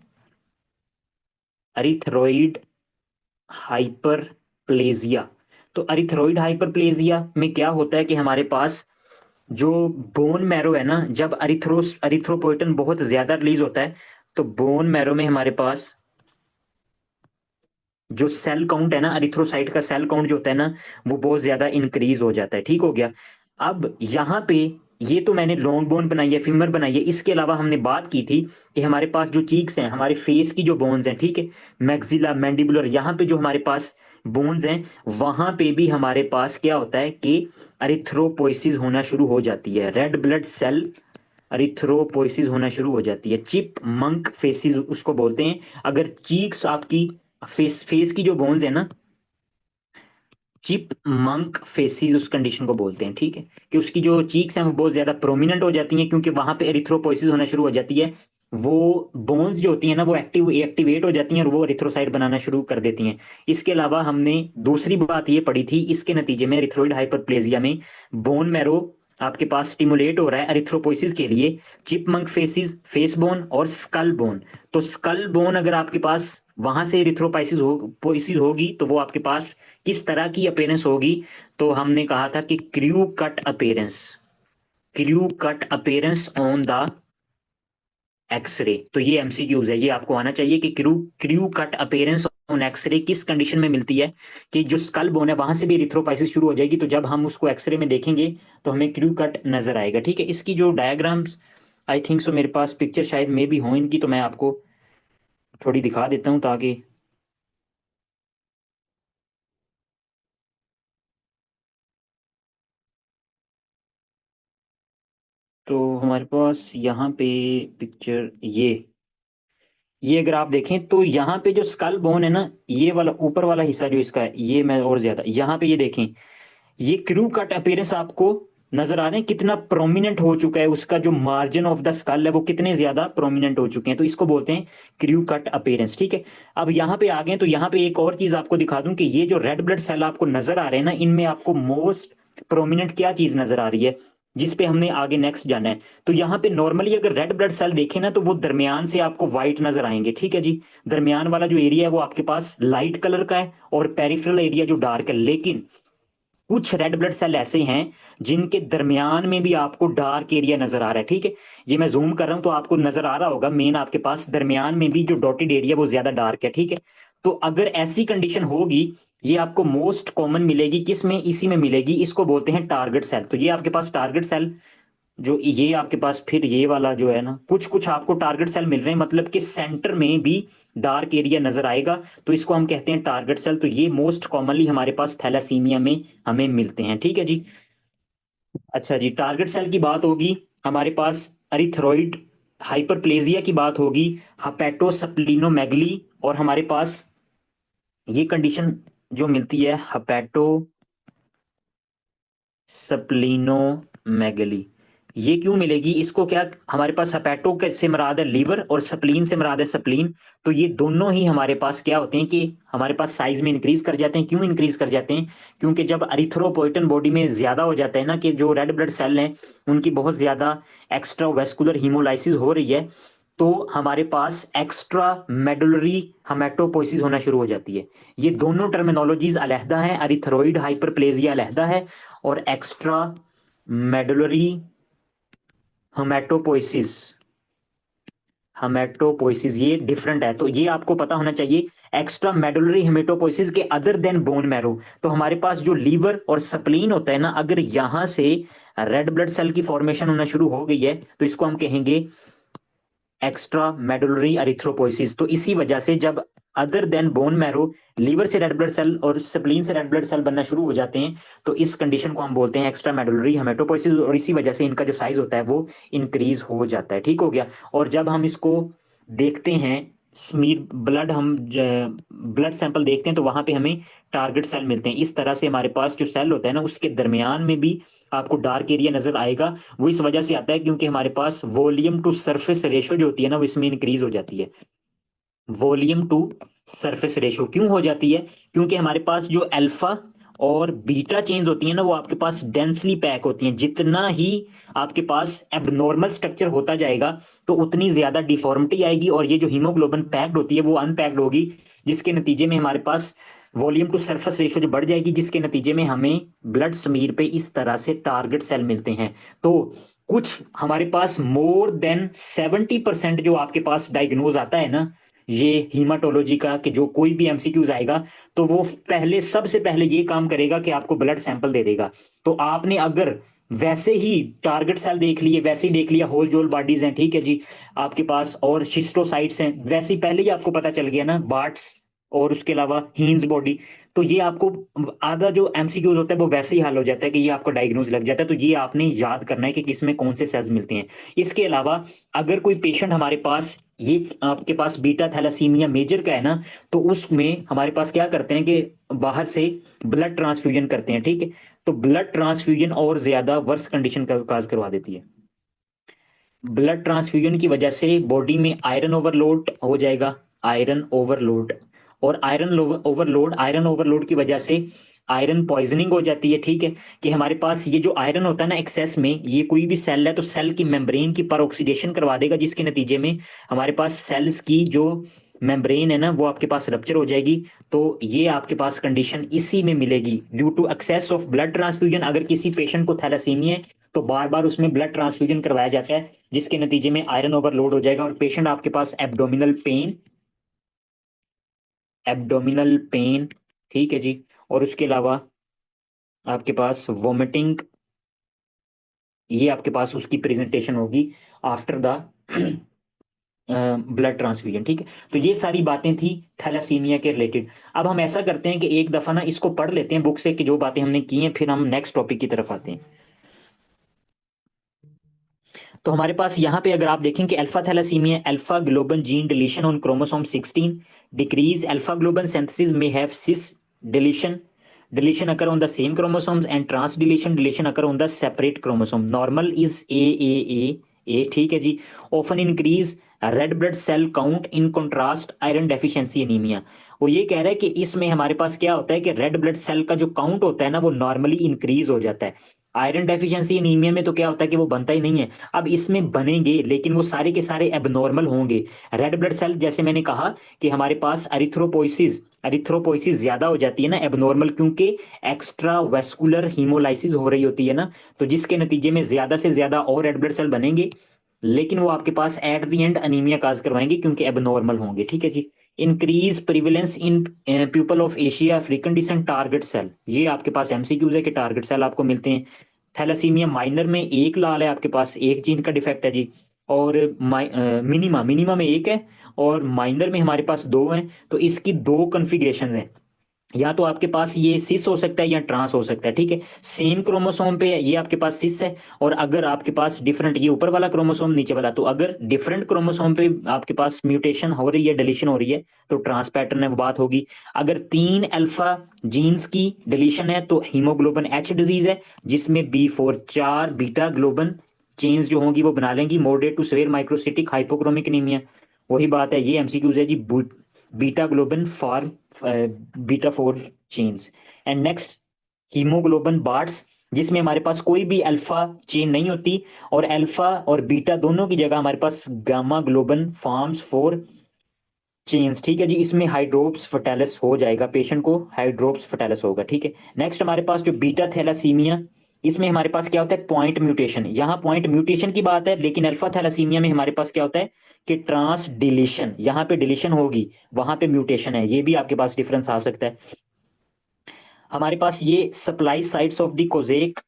A: अरिथ्रॉइड हाइपरप्लेजिया। तो अरिथ्रॉइड हाइपरप्लेजिया में क्या होता है कि हमारे पास जो बोन मैरो है ना, जब अरिथ्रोपोइटन बहुत ज्यादा रिलीज होता है, तो बोन मैरो में हमारे पास जो सेल काउंट है ना, अरिथ्रोसाइट का सेल काउंट जो होता है ना, वो बहुत ज्यादा इंक्रीज हो जाता है। ठीक हो गया। अब यहाँ पे ये तो मैंने लॉन्ग बोन बनाई है, फीमर बनाई है, इसके अलावा हमने बात की थी कि हमारे पास जो चीक्स हैं, हमारे फेस की जो बोन्स हैं, ठीक है, मैक्सिला मैंडिबुलर, यहाँ पे जो हमारे पास बोन्स हैं, वहां पे भी हमारे पास क्या होता है कि अरिथ्रोपोइसिस होना शुरू हो जाती है, रेड ब्लड सेल अरिथ्रोपोइसिस होना शुरू हो जाती है। चिप मंक फेसिस उसको बोलते हैं। अगर चीक्स आपकी फेस फेस की जो बोन्स है ना, चिप मंक फेसिस उस कंडीशन को बोलते हैं। ठीक है। कि उसकी जो चीक्स हैं वो बहुत ज्यादा प्रोमिनेंट हो जाती हैं, क्योंकि वहां पे एरिथ्रोपोइसिस होना शुरू हो जाती है, वो बोन्स जो होती हैं ना वो एक्टिवेट हो जाती हैं और वो एरिथ्रोसाइट बनाना शुरू कर देती हैं। इसके अलावा हमने दूसरी बात ये पढ़ी थी, इसके नतीजे में एरिथ्रोइड हाइपरप्लेजिया में बोन मैरो आपके पास स्टिमुलेट हो रहा है एरिथ्रोपोइसिस के लिए, चिपमंक फेसिस, फेस बोन और स्कल बोन। तो स्कल बोन अगर आपके पास वहां से एरिथ्रोपाइसिस हो पोइसिस होगी, तो वो आपके पास किस तरह की अपेयरेंस होगी, तो हमने कहा था कि crew cut appearance, crew cut appearance on the x-ray. तो ये एमसीक्यूज है, ये आपको आना चाहिए कि crew crew cut appearance on x-ray किस कंडीशन में मिलती है, कि जो स्कल बोन है वहां से भी एरिथ्रोपाइसिस शुरू हो जाएगी, तो जब हम उसको एक्सरे में देखेंगे तो हमें क्रू कट नजर आएगा। ठीक है। इसकी जो डायग्राम्स, आई थिंक सो मेरे पास पिक्चर शायद में भी हो इनकी, तो मैं आपको थोड़ी दिखा देता हूँ ताकि, तो हमारे पास यहाँ पे पिक्चर ये अगर आप देखें तो यहाँ पे जो स्कल बोन है ना, ये वाला ऊपर वाला हिस्सा जो इसका है, ये मैं और ज्यादा यहाँ पे ये देखें, ये क्रू कट अपीयरेंस आपको नजर आ रहे हैं, कितना प्रोमिनेंट हो चुका है, उसका जो मार्जिन ऑफ द स्कल है वो कितने ज्यादा प्रोमिनेंट हो चुके हैं, तो इसको बोलते हैं क्रू कट अपीयरेंस। ठीक है। अब यहाँ पे आ गए तो यहाँ पे एक और चीज आपको दिखा दूं कि ये जो रेड ब्लड सेल आपको नजर आ रहे हैं ना, इनमें आपको मोस्ट प्रोमिनेंट क्या चीज नजर आ रही है, जिस पे हमने आगे नेक्स्ट जाना है। तो यहाँ पे नॉर्मली अगर रेड ब्लड सेल देखें ना, तो वो दरमियान से आपको व्हाइट नजर आएंगे। ठीक है जी। दरमियान वाला जो एरिया है वो आपके पास लाइट कलर का है और पेरिफेरल एरिया जो डार्क है, लेकिन कुछ रेड ब्लड सेल ऐसे हैं जिनके दरमियान में भी आपको डार्क एरिया नजर आ रहा है। ठीक है। ये मैं जूम कर रहा हूं तो आपको नजर आ रहा होगा, मेन आपके पास दरमियान में भी जो डॉटेड एरिया वो ज्यादा डार्क है। ठीक है। तो अगर ऐसी कंडीशन होगी, ये आपको मोस्ट कॉमन मिलेगी किस में, इसी में मिलेगी, इसको बोलते हैं टारगेट सेल। तो ये आपके पास टारगेट सेल, जो ये आपके पास फिर ये वाला जो है ना, कुछ कुछ आपको टारगेट सेल मिल रहे हैं, मतलब कि सेंटर में भी डार्क एरिया नजर आएगा, तो इसको हम कहते हैं टारगेट सेल। तो ये मोस्ट कॉमनली हमारे पास थैलासीमिया में हमें मिलते हैं। ठीक है जी। अच्छा जी, टारगेट सेल की बात होगी, हमारे पास अरिथ्रोइड हाइपरप्लेजिया की बात होगी, हपेटोसप्लीनोमेगली, और हमारे पास ये कंडीशन जो मिलती है, हपेटो स्प्लीनोमेगली। ये क्यों मिलेगी इसको? क्या हमारे पास हेपेटो से मुराद है लीवर और स्प्लीन से मुराद है स्प्लीन। तो ये दोनों ही हमारे पास क्या होते हैं कि हमारे पास साइज में इंक्रीज कर जाते हैं। क्यों इंक्रीज कर जाते हैं? क्योंकि जब अरिथ्रोपोइटन बॉडी में ज्यादा हो जाता है ना, कि जो रेड ब्लड सेल हैं उनकी बहुत ज्यादा एक्स्ट्रा वेस्कुलर हीमोलाइसिस हो रही है, तो हमारे पास एक्स्ट्रा मेडुलरी हेमेटोपोइसिस होना शुरू हो जाती है। ये दोनों टर्मिनोलॉजीज अलहदा हैं, अरिथ्रोइड हाइपरप्लेजिया अलहदा है और एक्स्ट्रा मेडुलरी हेमेटोपोइसिस, हेमेटोपोइसिस ये डिफरेंट है। तो ये आपको पता होना चाहिए। एक्स्ट्रा मेडुलरी हेमेटोपोइसिस के अदर देन बोन मैरो। तो हमारे पास जो लीवर और स्प्लीन होता है ना, अगर यहां से रेड ब्लड सेल की फॉर्मेशन होना शुरू हो गई है तो इसको हम कहेंगे एक्स्ट्रा मेडुलरी एरिथ्रोपोइसिस। तो इसी वजह से जब other than bone marrow liver से रेड ब्लड सेल और स्प्लीन से रेड ब्लड सेल बनना शुरू हो जाते हैं, तो इस कंडीशन को हम बोलते हैं एक्स्ट्रा मेडुलरी हेमेटोपोइसिस, और इसी वजह से इनका जो साइज होता है वो इंक्रीज हो जाता है। ठीक हो गया। और जब हम इसको देखते हैं स्मीर ब्लड, हम ब्लड सैंपल देखते हैं तो वहां पे हमें टारगेट सेल मिलते हैं। इस तरह से हमारे पास जो सेल होता है ना, उसके दरमियान में भी आपको डार्क एरिया नजर आएगा। वो इस वजह से आता है क्योंकि हमारे पास वॉल्यूम टू सरफेस रेशो जो होती है ना, वो इसमें इंक्रीज हो जाती है। वॉल्यूम टू सरफेस रेशो क्यों हो जाती है? क्योंकि हमारे पास जो अल्फा और बीटा चेन्स होती है ना, वो आपके पास डेंसली पैक होती हैं। जितना ही आपके पास एबनॉर्मल स्ट्रक्चर होता जाएगा तो उतनी ज्यादा डिफॉर्मिटी आएगी, और ये जो हीमोग्लोबिन पैक्ड होती है वो अनपैक्ड होगी, जिसके नतीजे में हमारे पास वॉल्यूम टू सरफेस रेशो जो बढ़ जाएगी, जिसके नतीजे में हमें ब्लड समीर पे इस तरह से टारगेट सेल मिलते हैं। तो कुछ हमारे पास मोर देन 70% जो आपके पास डायग्नोज आता है ना, ये हीमाटोलॉजी का, कि जो कोई भी एमसीक्यूज आएगा तो वो पहले, सबसे पहले ये काम करेगा कि आपको ब्लड सैंपल दे देगा। तो आपने अगर वैसे ही टारगेट सेल देख लिए, वैसे ही देख लिया होल जोल बॉडीज हैं, ठीक है जी, आपके पास और शिस्टोसाइट्स हैं, वैसे ही पहले ही आपको पता चल गया ना, बार्ट्स और उसके अलावा हीन्स बॉडी, तो ये आपको आधा जो एमसीक्यूज होता है वो वैसे ही हल हो जाता है कि ये आपको डायग्नोज लग जाता है। तो ये आपने याद करना है कि किसमें कौन से सेल्स मिलते हैं। इसके अलावा अगर कोई पेशेंट हमारे पास, ये आपके पास बीटा थैलासीमिया मेजर का है ना, तो उसमें हमारे पास क्या करते हैं कि बाहर से ब्लड ट्रांसफ्यूजन करते हैं, ठीक है। तो ब्लड ट्रांसफ्यूजन और ज्यादा वर्स कंडीशन का काज करवा देती है। ब्लड ट्रांसफ्यूजन की वजह से बॉडी में आयरन ओवरलोड हो जाएगा, आयरन ओवरलोड। और आयरन ओवरलोड की वजह से आयरन पॉइजनिंग हो जाती है, ठीक है। कि हमारे पास ये जो आयरन होता है ना एक्सेस में, ये कोई भी सेल है तो सेल की मेम्ब्रेन की पर ऑक्सीडेशन करवा देगा, जिसके नतीजे में हमारे पास सेल्स की जो मेम्ब्रेन है ना, वो आपके पास रप्चर हो जाएगी। तो ये आपके पास कंडीशन इसी में मिलेगी, due to excess of blood transfusion. अगर किसी पेशेंट को थैलासीमिया है तो बार बार उसमें ब्लड ट्रांसफ्यूजन करवाया जाता है, जिसके नतीजे में आयरन ओवरलोड हो जाएगा और पेशेंट आपके पास एब्डोमिनल पेन, ठीक है जी, और उसके अलावा आपके पास वोमिटिंग, ये आपके पास उसकी प्रेजेंटेशन होगी आफ्टर द ब्लड ट्रांसफ्यूजन, ठीक है। तो ये सारी बातें थी थैलासीमिया के रिलेटेड। अब हम ऐसा करते हैं कि एक दफा ना इसको पढ़ लेते हैं बुक से, कि जो बातें हमने की हैं, फिर हम नेक्स्ट टॉपिक की तरफ आते हैं। तो हमारे पास यहाँ पे अगर आप देखें कि alpha thalassemia, alpha globin gene deletion on chromosome 16, decrease alpha globin synthesis may have cis deletion, deletion occur on the same chromosomes, and trans deletion occur on the separate chromosome. Normal is A, ठीक है जी। often increase red blood cell count in contrast iron deficiency anaemia. वो ये कह रहा है कि इसमें हमारे पास क्या होता है कि रेड ब्लड सेल का जो काउंट होता है ना, वो नॉर्मली इंक्रीज हो जाता है। आयरन डेफिशिएंसी एनीमिया में तो क्या होता है कि वो बनता ही नहीं है। अब इसमें बनेंगे लेकिन वो सारे के सारे एबनॉर्मल होंगे। रेड ब्लड सेल, जैसे मैंने कहा कि हमारे पास एरिथ्रोपोइसिस ज्यादा हो जाती है ना, एबनॉर्मल, क्योंकि एक्स्ट्रा वेस्कुलर हीमोलाइसिस हो रही होती है ना, तो जिसके नतीजे में ज्यादा से ज्यादा और रेड ब्लड सेल बनेंगे, लेकिन वो आपके पास at the end anaemia cause करवाएंगे क्योंकि एबनॉर्मल होंगे, ठीक है जी। Increase prevalence in people of Asia African descent target cell, ये आपके पास एमसीक्यूज है कि टारगेट सेल आपको मिलते हैं। थैलासीमिया माइनर में एक लाल है, आपके पास एक जीन का डिफेक्ट है जी। और मिनिमा मिनिमा में एक है, और माइनर में हमारे पास दो हैं। तो इसकी दो कन्फिग्रेशन हैं, या तो आपके पास ये सिस हो सकता है या ट्रांस हो सकता है, ठीक है। सेम क्रोमोसोम पे ये आपके पास सिस है, और अगर आपके पास डिफरेंट, ये ऊपर वाला क्रोमोसोम नीचे वाला, तो अगर डिफरेंट क्रोमोसोम पे आपके पास म्यूटेशन हो रही है, डिलीशन हो रही है, तो ट्रांस पैटर्न है, वो बात होगी। अगर 3 अल्फा जीन्स की डिलीशन है तो हीमोग्लोबिन एच डिजीज है, जिसमें B4 4 बीटा ग्लोबन चेन्स जो होंगी वो बना लेंगी moderate to severe microcytic hypochromic anaemia. वही बात है, ये एमसीक्यूज है जी। Beta globin for beta 4 chains. And next, haemoglobin Barts, जिसमें हमारे पास कोई भी अल्फा चेन नहीं होती, और अल्फा और बीटा दोनों की जगह हमारे पास गामा ग्लोबिन फॉर्म्स 4 चेन्स, ठीक है जी। इसमें हाइड्रोप्स फटालिस हो जाएगा, पेशेंट को हाइड्रोप्स फटालिस होगा, ठीक है। नेक्स्ट हमारे पास जो बीटा थैलासीमिया, इसमें हमारे पास क्या होता है, पॉइंट म्यूटेशन। यहाँ पॉइंट म्यूटेशन की बात है, लेकिन अल्फा थैलासीमिया में हमारे पास क्या होता है कि ट्रांस डिलीशन, यहाँ पे डिलीशन होगी, वहां पे म्यूटेशन है, ये भी आपके पास डिफरेंस आ सकता है। हमारे पास ये supply sites of the Kozak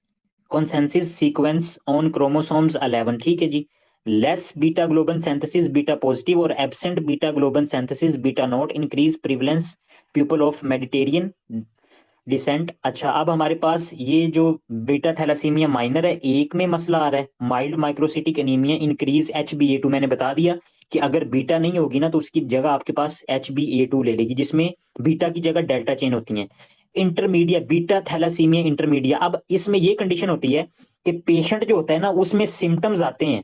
A: consensus sequence on chromosomes 11, ठीक है जी। Less beta globin synthesis beta positive और absent beta globin synthesis beta not, increase prevalence people of Mediterranean descent. अच्छा, अब हमारे पास ये जो बीटा थैलासीमिया माइनर है, एक में मसला आ रहा है, mild microcytic anaemia, increase HbA2। मैंने बता दिया कि अगर बीटा नहीं होगी ना तो उसकी जगह आपके पास HbA2 ले लेगी, जिसमें बीटा की जगह डेल्टा चेन होती है। इंटरमीडिया बीटा थैलासीमिया इंटरमीडिया, अब इसमें ये कंडीशन होती है कि पेशेंट जो होता है ना उसमें सिम्टम्स आते हैं,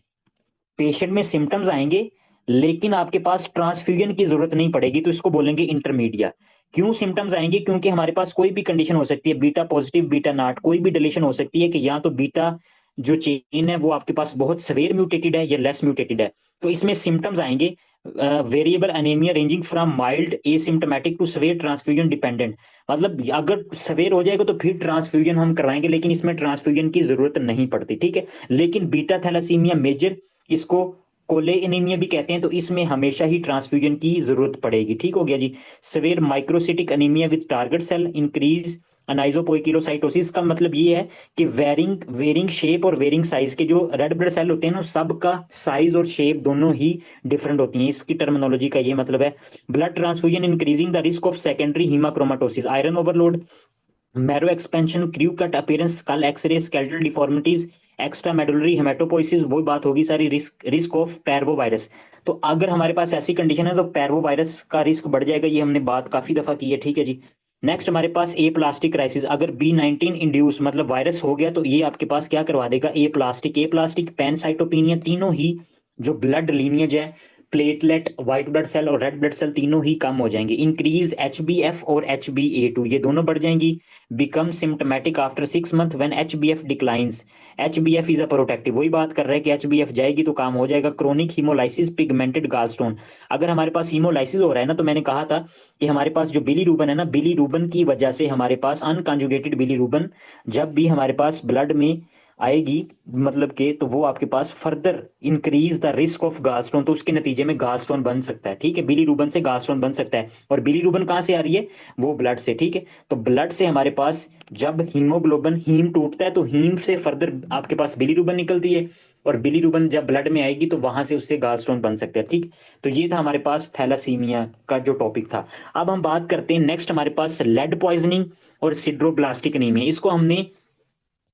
A: पेशेंट में सिम्टम्स आएंगे, लेकिन आपके पास ट्रांसफ्यूजन की जरूरत नहीं पड़ेगी, तो इसको बोलेंगे इंटरमीडिया। क्यों सिम्टम्स आएंगे, क्योंकि हमारे पास कोई भी कंडीशन हो सकती है, बीटा पॉजिटिव बीटा नॉट, कोई भी डिलीशन हो सकती है, कि या तो बीटा जो चेन है वो आपके पास बहुत सवेयर म्यूटेटेड है या लेस म्यूटेटेड है। तो इसमें सिम्टम्स आएंगे variable anaemia ranging from mild asymptomatic to severe transfusion dependent. मतलब अगर सवेयर हो जाएगा तो फिर ट्रांसफ्यूजन हम करवाएंगे, लेकिन इसमें ट्रांसफ्यूजन की जरूरत नहीं पड़ती, ठीक है। लेकिन बीटा थैलासीमिया मेजर, इसको कोले एनीमिया भी कहते हैं, तो इसमें हमेशा ही ट्रांसफ्यूजन की जरूरत पड़ेगी, ठीक हो गया जी। Severe microcytic anaemia with target cell increase anisopoikilocytosis का मतलब ये है कि वेरिंग वेरिंग शेप और वेरिंग साइज के जो रेड ब्लड सेल होते हैं ना, सबका साइज और शेप दोनों ही डिफरेंट होती हैं, इसकी टर्मिनोलॉजी का ये मतलब है। Blood transfusion increasing the risk of secondary haemochromatosis, iron overload, marrow expansion, crew cut appearance, skull X ray, skeletal deformities, extra medullary haematopoiesis, वो बात होगी सारी। Risk risk of parvo virus, तो अगर हमारे पास ऐसी कंडीशन है तो पैरवो वायरस का रिस्क बढ़ जाएगा, ये हमने बात काफी दफा की है, ठीक है जी। नेक्स्ट हमारे पास ए प्लास्टिक क्राइसिस, अगर B19 इंड्यूस मतलब वायरस हो गया तो ये आपके पास क्या करवा देगा, ए प्लास्टिक पैनसाइटोपिनिया, तीनों ही जो ब्लड लीनियज है, प्लेटलेट, व्हाइट ब्लड सेल और रेड ब्लड सेल तीनों ही कम हो जाएंगे। इंक्रीज HbF और HbA2, ये दोनों बढ़ जाएंगी। Become symptomatic after 6 month when HbF declines, HbF is a protective, वही बात कर रहे हैं कि HbF जाएगी तो काम हो जाएगा। क्रोनिक हीमोलाइसिस पिगमेंटेड गालस्टोन, अगर हमारे पास हीमोलाइसिस हो रहा है ना, तो मैंने कहा था कि हमारे पास जो बिली रूबन है ना, बिली रूबन की वजह से हमारे पास अनकंजुगेटेड बिली रूबन जब भी हमारे पास ब्लड में आएगी, मतलब कि तो वो आपके पास further increase the risk of gallstone, तो उसके नतीजे में गालस्टोन बन सकता है, ठीक है। बिली रूबन से गालस्टोन बन सकता है, और बिली रूबन कहाँ से आ रही है, वो ब्लड से, ठीक है। तो ब्लड से हमारे पास जब हीमोग्लोबिन, हीम टूटता है तो हीम से फर्दर आपके पास बिली रूबन निकलती है, और बिली रूबन जब ब्लड में आएगी तो वहां से उससे गालस्टोन बन सकते हैं, ठीक। तो ये था हमारे पास थैलासीमिया का जो टॉपिक था। अब हम बात करते हैं नेक्स्ट, हमारे पास लेड पॉइजनिंग और सिड्रोब्लास्टिक एनीमिया। इसको हमने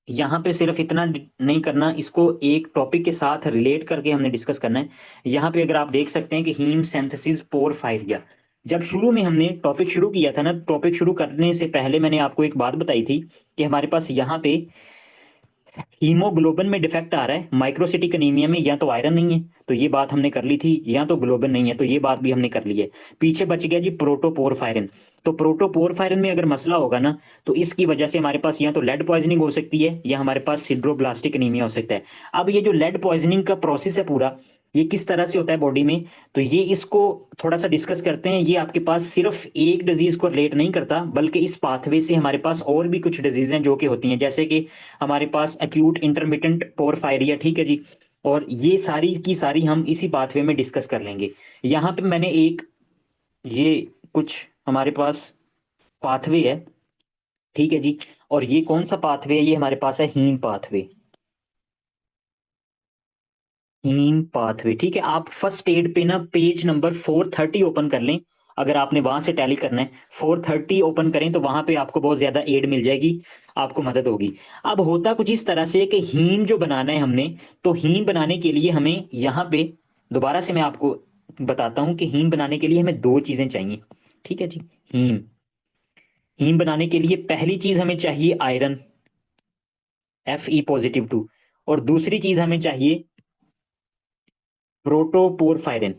A: यहाँ पे सिर्फ इतना नहीं करना, इसको एक टॉपिक के साथ रिलेट करके हमने डिस्कस करना है। यहाँ पे अगर आप देख सकते हैं कि हीम सिंथेसिस पोरफायरिया, जब शुरू में हमने टॉपिक शुरू किया था ना, टॉपिक शुरू करने से पहले मैंने आपको एक बात बताई थी कि हमारे पास यहाँ पे हीमोग्लोबिन में डिफेक्ट आ रहा है, माइक्रोसिटिक एनीमिया में या तो आयरन नहीं है, तो ये बात हमने कर ली थी, या तो ग्लोबिन नहीं है, तो ये बात भी हमने कर ली है। पीछे बच गया जी प्रोटोपोरफायरिन, तो प्रोटोपोरफायरिन में अगर मसला होगा ना, तो इसकी वजह से हमारे पास या तो लेड पॉइजनिंग हो सकती है या हमारे पास सिड्रोब्लास्टिक एनीमिया हो सकता है। अब ये जो लेड पॉइजनिंग का प्रोसेस है पूरा, ये किस तरह से होता है बॉडी में, तो ये इसको थोड़ा सा डिस्कस करते हैं। ये आपके पास सिर्फ एक डिजीज को रिलेट नहीं करता, बल्कि इस पाथवे से हमारे पास और भी कुछ डिजीज हैं जो कि होती हैं, जैसे कि हमारे पास एक्यूट इंटरमिटेंट पोरफायरिया, ठीक है जी। और ये सारी की सारी हम इसी पाथवे में डिस्कस कर लेंगे। यहाँ पे मैंने एक, ये कुछ हमारे पास पाथवे है, ठीक है जी। और ये कौन सा पाथवे है, ये हमारे पास है हीम पाथवे, हीम पाथवे, ठीक है। आप फर्स्ट एड पे ना पेज नंबर 430 ओपन कर लें, अगर आपने वहां से टैली करना है 430 ओपन करें तो वहां पे आपको बहुत ज्यादा एड मिल जाएगी, आपको मदद होगी। अब होता कुछ इस तरह से कि हीम जो बनाना है हमने, तो हीम बनाने के लिए हमें यहाँ पे दोबारा से मैं आपको बताता हूं कि हीम बनाने के लिए हमें दो चीजें चाहिए। ठीक है जी। हीम हीम बनाने के लिए पहली चीज हमें चाहिए आयरन, Fe+2। और दूसरी चीज हमें चाहिए प्रोटोपोरफायरिन,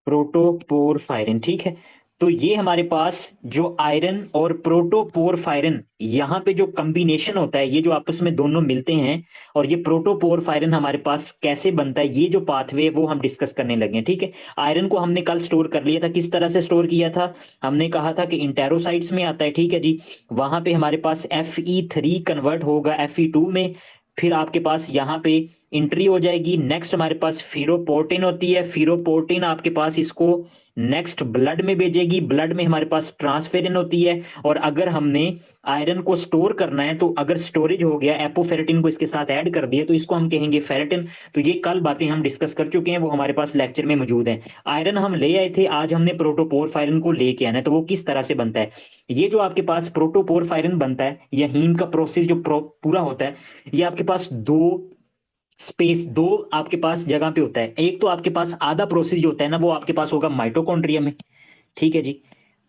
A: प्रोटोपोरफायरिन। ठीक है। तो ये हमारे पास जो आयरन और प्रोटोपोरफायरिन, यहाँ पे जो कॉम्बिनेशन होता है, ये जो आपस में दोनों मिलते हैं, और ये प्रोटोपोरफायरिन हमारे पास कैसे बनता है, ये जो पाथवे है वो हम डिस्कस करने लगे हैं। ठीक है। आयरन को हमने कल स्टोर कर लिया था, किस तरह से स्टोर किया था, हमने कहा था कि इंटेरोसाइट्स में आता है। ठीक है जी। वहां पे हमारे पास Fe3 कन्वर्ट होगा Fe2 में, फिर आपके पास यहाँ पे एंट्री हो जाएगी। नेक्स्ट हमारे पास फीरोपोर्टिन होती है, फीरोपोर्टिन आपके पास इसको नेक्स्ट ब्लड में भेजेगी, ब्लड में हमारे पास ट्रांसफेरिन होती है। और अगर हमने आयरन को स्टोर करना है, तो अगर स्टोरेज हो गया, एपोफेरेटिन को इसके साथ ऐड कर दिया, तो इसको हम कहेंगे फेरेटिन। तो ये कल बातें हम डिस्कस कर चुके हैं, वो हमारे पास लेक्चर में मौजूद है। आयरन हम ले आए थे, आज हमने प्रोटोपोरफायरिन को लेके आना है। तो वो किस तरह से बनता है, ये जो आपके पास प्रोटोपोरफायरिन बनता है, या हीम का प्रोसेस जो पूरा होता है, ये आपके पास दो आपके पास जगह पे होता है। एक तो आपके पास आधा प्रोसेस जो होता है ना, वो आपके पास होगा माइटोकॉन्ड्रिया में। ठीक है जी।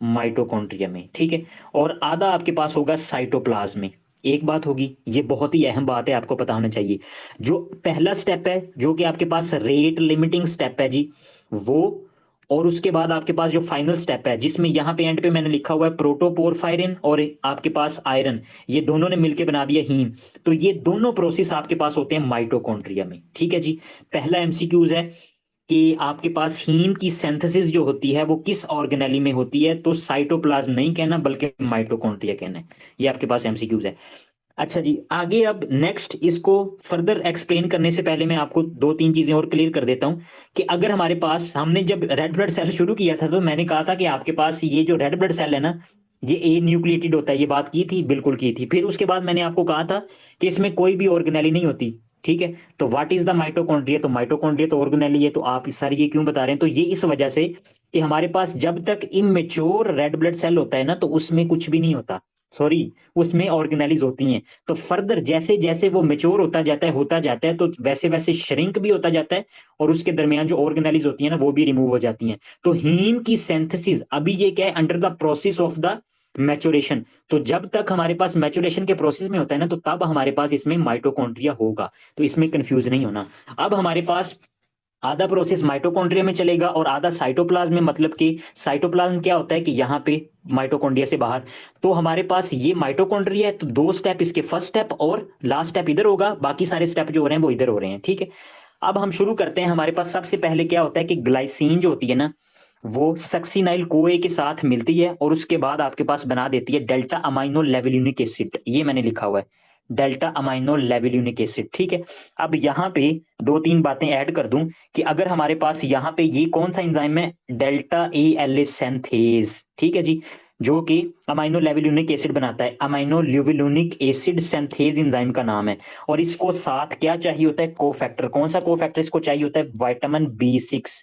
A: माइटोकॉन्ड्रिया में, ठीक है। और आधा आपके पास होगा साइटोप्लाज्म में। एक बात होगी, ये बहुत ही अहम बात है, आपको पता होना चाहिए। जो पहला स्टेप है, जो कि आपके पास रेट लिमिटिंग स्टेप है जी, वो, और उसके बाद आपके पास जो फाइनल स्टेप है, जिसमें यहां पे एंड पे मैंने लिखा हुआ है प्रोटोपोरफायरिन और आपके पास आयरन, ये दोनों ने मिलकर बना दिया हीम। तो ये दोनों प्रोसेस आपके पास होते हैं माइटोकॉन्ड्रिया में। ठीक है जी। पहला एमसीक्यूज है कि आपके पास हीम की सिंथेसिस जो होती है वो किस ऑर्गेनेली में होती है, तो साइटोप्लाज्म नहीं कहना बल्कि माइटोकॉन्ड्रिया कहना है। ये आपके पास एमसीक्यूज है। अच्छा जी, आगे अब नेक्स्ट इसको फर्दर एक्सप्लेन करने से पहले मैं आपको दो तीन चीजें और क्लियर कर देता हूं कि अगर हमारे पास, हमने जब रेड ब्लड सेल शुरू किया था, तो मैंने कहा था कि आपके पास ये जो रेड ब्लड सेल है ना, ये ए न्यूक्लिएटेड होता है। ये बात की थी, बिल्कुल की थी। फिर उसके बाद मैंने आपको कहा था कि इसमें कोई भी ऑर्गेनेली नहीं होती। ठीक है। तो व्हाट इज द माइटोकॉन्ड्रिया, तो माइटोकॉन्ड्रिया तो ऑर्गेनेली है। तो आप सर ये क्यों बता रहे हैं, तो ये इस वजह से कि हमारे पास जब तक इमेच्योर रेड ब्लड सेल होता है ना, तो उसमें कुछ भी नहीं होता, सॉरी, उसमें ऑर्गेनेलीज होती हैं। तो फर्दर जैसे जैसे वो मेच्योर होता जाता है, तो वैसे वैसे श्रिंक भी होता जाता है, और उसके दरमियान जो ऑर्गेनेलीज होती है ना, वो भी रिमूव हो जाती हैं। तो हीम की सिंथेसिस अभी ये क्या है, under the process of the maturation. तो जब तक हमारे पास मैचुरेशन के प्रोसेस में होता है ना, तो तब हमारे पास इसमें माइटोकॉन्ड्रिया होगा। तो इसमें कंफ्यूज नहीं होना। अब हमारे पास आधा प्रोसेस माइटोकॉन्ड्रिया में चलेगा और आधा साइटोप्लाज्म में, मतलब कि साइटोप्लाज्म क्या होता है कि यहाँ पे माइटोकॉन्ड्रिया से बाहर। तो हमारे पास ये माइटोकॉन्ड्रिया है, तो दो स्टेप इसके, फर्स्ट स्टेप और लास्ट स्टेप इधर होगा, बाकी सारे स्टेप जो हो रहे हैं वो इधर हो रहे हैं। ठीक है। अब हम शुरू करते हैं। हमारे पास सबसे पहले क्या होता है कि ग्लाइसिन जो होती है ना, वो सक्सिनाइल कोए के साथ मिलती है, और उसके बाद आपके पास बना देती है डेल्टा अमाइनो लेवल्यूनिक एसिड। ये मैंने लिखा हुआ है, डेल्टा अमाइनो लेवल्यूनिक एसिड। ठीक है। अब यहाँ पे दो तीन बातें ऐड कर दूं कि अगर हमारे पास यहाँ पे ये कौन सा एंजाइम है, डेल्टा ए एल ए सेंथेज। ठीक है जी। जो कि अमाइनो लेवल्यूनिक एसिड बनाता है, अमाइनो ल्यूविलुनिक एसिड सेंथेज एंजाइम का नाम है। और इसको साथ क्या चाहिए होता है, कोफैक्टर। कौन सा कोफैक्टर इसको चाहिए होता है, विटामिन B6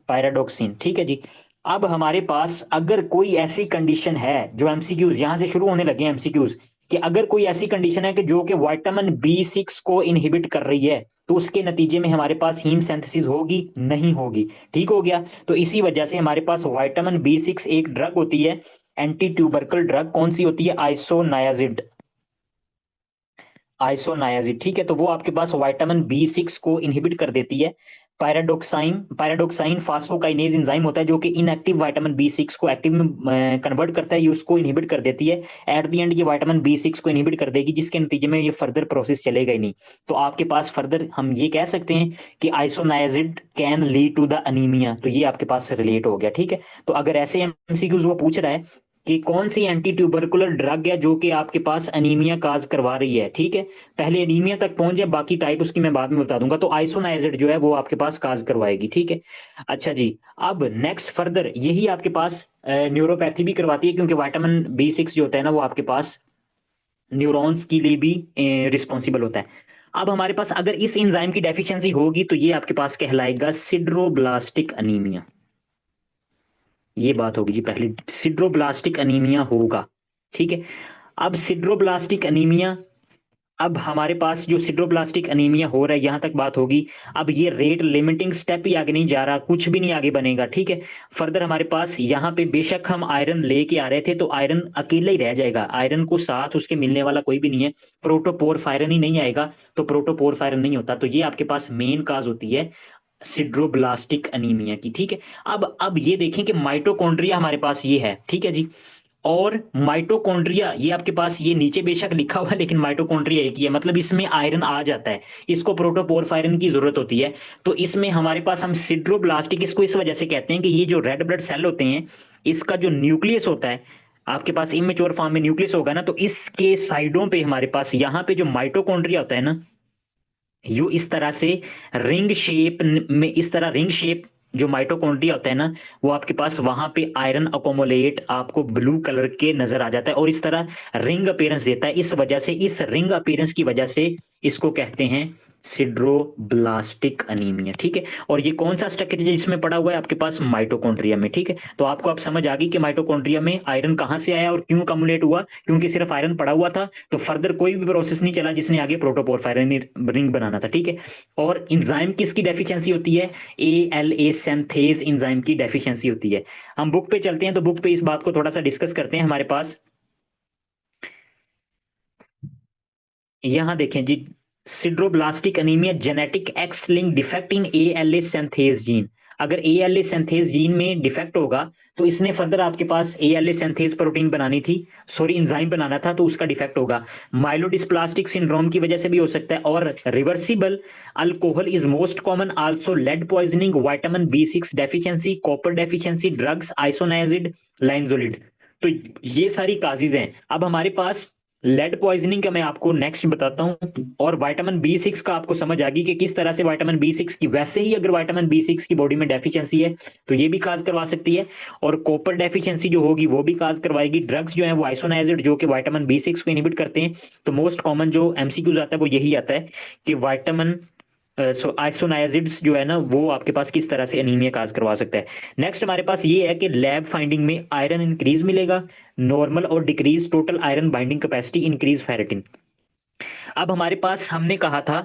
A: पायराडॉक्सिन। ठीक है जी। अब हमारे पास अगर कोई ऐसी कंडीशन है, जो एमसीक्यूज यहां से शुरू होने लगे एमसीक्यूज, कि अगर कोई ऐसी कंडीशन है कि जो कि विटामिन B6 को इनहिबिट कर रही है, तो उसके नतीजे में हमारे पास हीम सिंथेसिस होगी, नहीं होगी। ठीक हो गया। तो इसी वजह से हमारे पास विटामिन B6 एक ड्रग होती है, एंटी ट्यूबरकल ड्रग, कौन सी होती है, आइसोनायाजिड। आइसोनायाजिड। ठीक है। तो वो आपके पास विटामिन B6 को इनहिबिट कर देती है। पैराडोक्साइन फास्फोकाइनेज एंजाइम होता है, जो कि इनएक्टिव विटामिन B6 को एक्टिव में कन्वर्ट करता है, ये उसको इनहिबिट कर देती है। एट द एंड ये विटामिन B6 को इनहिबिट कर देगी, जिसके नतीजे में ये फर्दर प्रोसेस चलेगा ही नहीं। तो आपके पास फर्दर हम ये कह सकते हैं कि isoniazid can lead to the anaemia. तो ये आपके पास रिलेट हो गया। ठीक है। तो अगर ऐसे एमसीक्यूज वो पूछ रहा है कि कौन सी एंटी ट्यूबरकुलर ड्रग है जो कि आपके पास अनीमिया काज करवा रही है, ठीक है, पहले एनीमिया तक पहुंच जाए, बाकी टाइप उसकी मैं बाद में बता दूंगा। तो आइसोनाइजिड जो है वो आपके पास काज करवाएगी। ठीक है। अच्छा जी। अब नेक्स्ट फर्दर यही आपके पास न्यूरोपैथी भी करवाती है, क्योंकि विटामिन B6 जो होता है ना, वो आपके पास न्यूरॉन्स के लिए भी रिस्पॉन्सिबल होता है। अब हमारे पास अगर इस एंजाइम की डेफिशिएंसी होगी तो ये आपके पास कहलाएगा सिड्रोब्लास्टिक अनीमिया। ये बात होगी जी पहले, सिड्रोब्लास्टिक अनीमिया होगा। ठीक है। अब सिड्रोब्लास्टिक अनीमिया, अब हमारे पास जो सिड्रोब्लास्टिक अनीमिया हो रहा है यहां तक बात होगी। अब ये रेट लिमिटिंग स्टेप ही आगे नहीं जा रहा, कुछ भी नहीं आगे बनेगा। ठीक है। फर्दर हमारे पास यहाँ पे बेशक हम आयरन लेके आ रहे थे तो आयरन अकेला ही रह जाएगा, आयरन को साथ उसके मिलने वाला कोई भी नहीं है। प्रोटोपोरफायरन ही नहीं आएगा, तो प्रोटोपोरफायरन नहीं होता, तो ये आपके पास मेन काज होती है सिड्रोब्लास्टिक अनीमिया की। ठीक है। अब ये देखें कि माइटोकॉन्ड्रिया हमारे पास ये है। ठीक है जी। और माइटोकॉन्ड्रिया ये आपके पास ये नीचे बेशक लिखा हुआ है लेकिन माइटोकॉन्ड्रिया एक ही है, मतलब इसमें आयरन आ जाता है, इसको प्रोटोपोरफायरन की जरूरत होती है। तो इसमें हमारे पास हम सिड्रोब्लास्टिक इसको इस वजह से कहते हैं कि ये जो रेड ब्लड सेल होते हैं, इसका जो न्यूक्लियस होता है, आपके पास इमेच्योर फॉर्म में न्यूक्लियस होगा ना, तो इसके साइडों पे हमारे पास यहाँ पे जो माइटोकॉन्ड्रिया होता है ना, यू इस तरह से रिंग शेप में, इस तरह रिंग शेप जो माइटोकॉन्ड्रिया होता है ना, वो आपके पास वहां पे आयरन अकोमोलेट आपको ब्लू कलर के नजर आ जाता है और इस तरह रिंग अपीयरेंस देता है। इस वजह से, इस रिंग अपीयरेंस की वजह से इसको कहते हैं सिड्रोब्लास्टिक अनीमिया। ठीक है। और ये कौन सा स्ट्रक्चर है जिसमें पड़ा हुआ है आपके पास? माइटोकॉन्ड्रिया में। ठीक है। तो आपको अब समझ आ गई कि माइटोकॉन्ड्रिया में आयरन कहां से आया और क्यों अकोमोलेट हुआ, क्योंकि सिर्फ आयरन पड़ा हुआ था, तो फर्दर कोई भी प्रोसेस नहीं चला जिसने आगे प्रोटोपोरफायरन रिंग बनाना था। ठीक है। और इंजाइम किसकी डेफिशिएंसी होती है? ए सिंथेज इंजाइम की डेफिशिएंसी होती है। हम बुक पे चलते हैं तो बुक पे इस बात को थोड़ा सा डिस्कस करते हैं। हमारे पास यहां देखें जी, sideroblastic anaemia genetic X linked defect in a synthase gene. अगर ए सिंथेज जीन में डिफेक्ट होगा तो इसने फर्दर आपके पास ए सिंथेज प्रोटीन बनानी थी, सॉरी इंजाइम बनाना था, तो उसका डिफेक्ट होगा। माइलोडिस्प्लास्टिक सिंड्रोम की वजह से भी हो सकता है। और reversible alcohol is most common, also lead poisoning, vitamin B6 deficiency, copper deficiency, drugs, isoniazid, linezolid. तो ये सारी काजेज हैं। अब हमारे पास लेड पॉइजनिंग का मैं आपको नेक्स्ट बताता हूं, और विटामिन B6 का आपको समझ आ गई कि किस तरह से विटामिन B6 की, वैसे ही अगर विटामिन B6 की बॉडी में डेफिशिएंसी है तो ये भी काज करवा सकती है, और कॉपर डेफिशिएंसी जो होगी वो भी काज करवाएगी। ड्रग्स जो है वो आइसोनाइजिड जो कि विटामिन B6 को इनहिबिट करते हैं। तो मोस्ट कॉमन जो MCQs आता है वो यही आता है कि विटामिन आइसोनाइजिड्स जो है ना वो आपके पास किस तरह से एनीमिया काज करवा सकता है। नेक्स्ट हमारे पास ये है कि लैब फाइंडिंग में आयरन इंक्रीज मिलेगा, नॉर्मल और decrease total iron binding capacity, increase ferritin. अब हमारे पास हमने कहा था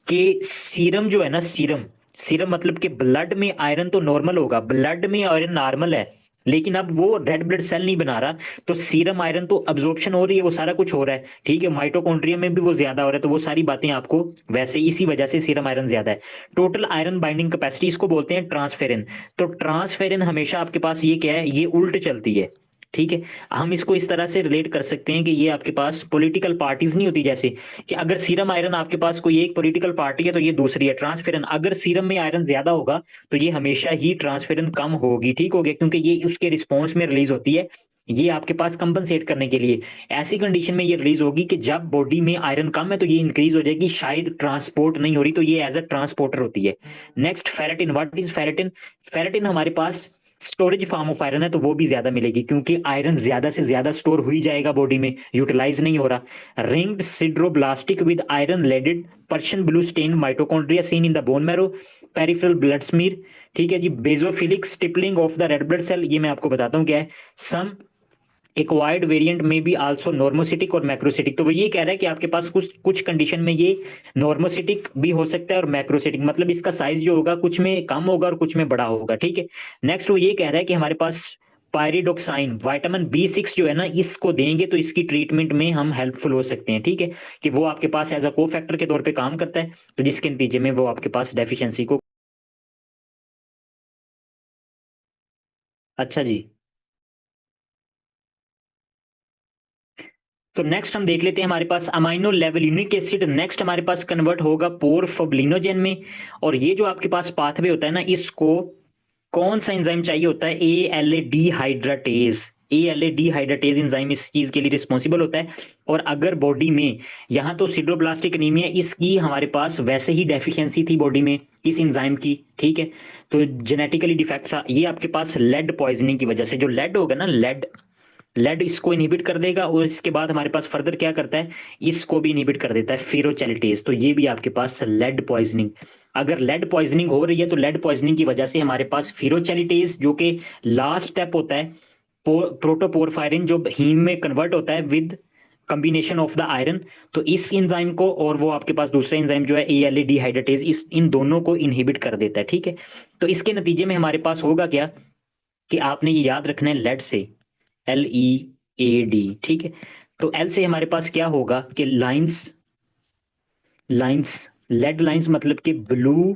A: कि सीरम जो है ना, सीरम, सीरम मतलब कि ब्लड में आयरन तो नॉर्मल होगा, ब्लड में आयरन नॉर्मल है, लेकिन अब वो रेड ब्लड सेल नहीं बना रहा, तो सीरम आयरन तो अब्जॉर्प्शन हो रही है, वो सारा कुछ हो रहा है। ठीक है। माइटोकॉन्ड्रिया में भी वो ज्यादा हो रहा है, तो वो सारी बातें आपको वैसे इसी वजह से सीरम आयरन ज्यादा है। टोटल आयरन बाइंडिंग कैपेसिटी इसको बोलते हैं ट्रांसफेरिन। तो ट्रांसफेरिन हमेशा आपके पास ये क्या है, ये उल्ट चलती है। ठीक है। हम इसको इस तरह से रिलेट कर सकते हैं कि ये आपके पास पॉलिटिकल पार्टीज नहीं होती, जैसे कि अगर सीरम आयरन आपके पास कोई एक पॉलिटिकल पार्टी है तो ये दूसरी है ट्रांसफेरन, अगर सीरम में आयरन ज्यादा होगा तो ये हमेशा ही ट्रांसफेरन कम होगी। ठीक हो गया, क्योंकि ये उसके रिस्पॉन्स में रिलीज होती है, ये आपके पास कंपनसेट करने के लिए। ऐसी कंडीशन में ये रिलीज होगी कि जब बॉडी में आयरन कम है तो ये इंक्रीज हो जाएगी, शायद ट्रांसपोर्ट नहीं हो रही, तो ये एज अ ट्रांसपोर्टर होती है। Next ferritin, what is ferritin? Ferritin हमारे पास स्टोरेज फॉर्म ऑफ आयरन है, तो वो भी ज्यादा मिलेगी क्योंकि आयरन ज्यादा से ज्यादा स्टोर हो ही जाएगा बॉडी में, यूटिलाइज नहीं हो रहा। Ringed sideroblastic with iron laden Persian blue stain mitochondria seen in the bone marrow, peripheral blood smear. ठीक है जी। Basophilic stippling of the red blood cell, ये मैं आपको बताता हूँ क्या है। सम एक्वायर्ड वेरिएंट में भी आल्सो नॉर्मोसिटिक और मैक्रोसिटिक। तो वो ये कह रहा है कि आपके पास कुछ कुछ कंडीशन में ये नॉर्मोसिटिक भी हो सकता है और मैक्रोसिटिक, मतलब इसका साइज जो होगा कुछ में कम होगा और कुछ में बड़ा होगा। ठीक है। नेक्स्ट वो ये कह रहा है कि हमारे पास पायरिडोक्साइन, विटामिन B6 जो है ना, इसको देंगे तो इसकी ट्रीटमेंट में हम हेल्पफुल हो सकते हैं। ठीक है। कि वो आपके पास एज अ को फैक्टर के तौर पे काम करता है, तो जिसके नतीजे में वो आपके पास डेफिशिएंसी को। अच्छा जी। तो नेक्स्ट हम देख लेते हैं, हमारे पास aminolevulinic acid next हमारे पास कन्वर्ट होगा पोरफोब्लिनोजेन में। और ये जो आपके पास पाथवे होता है ना, इसको कौन सा एंजाइम चाहिए होता है? ए एल ए डिहाइड्रेटेज एंजाइम इस चीज के लिए रिस्पॉन्सिबल होता है। और अगर बॉडी में, यहाँ तो सिड्रोब्लास्टिक एनीमिया, इसकी हमारे पास वैसे ही डेफिशिएंसी थी बॉडी में इस एंजाइम की। ठीक है। तो जेनेटिकली डिफेक्ट था ये आपके पास लेड पॉइजनिंग की वजह से। जो लेड होगा ना, लेड, लेड इसको इनहिबिट कर देगा, और इसके बाद हमारे पास फर्दर क्या करता है, इसको भी इनहिबिट कर देता है, फेरोचैलिटेज। तो ये भी आपके पास लेड पॉइजनिंग। अगर लेड पॉइजनिंग हो रही है तो लेड पॉइजनिंग की वजह से हमारे पास फेरोचैलिटेज, जो कि लास्ट स्टेप होता है, प्रोटोपोरफायरिन जो हीम में कन्वर्ट होता है with combination of the iron, तो इस एंजाइम को, और वो आपके पास दूसरा एंजाइम जो है ALA डिहाइड्रेटेज, इस इन दोनों को इनहिबिट कर देता है, ठीक है। तो इसके नतीजे में हमारे पास होगा क्या, कि आपने ये याद रखना है, लेड से, LEAD, ठीक है। तो एल से हमारे पास क्या होगा कि लाइंस, लाइंस, लेड लाइंस मतलब कि ब्लू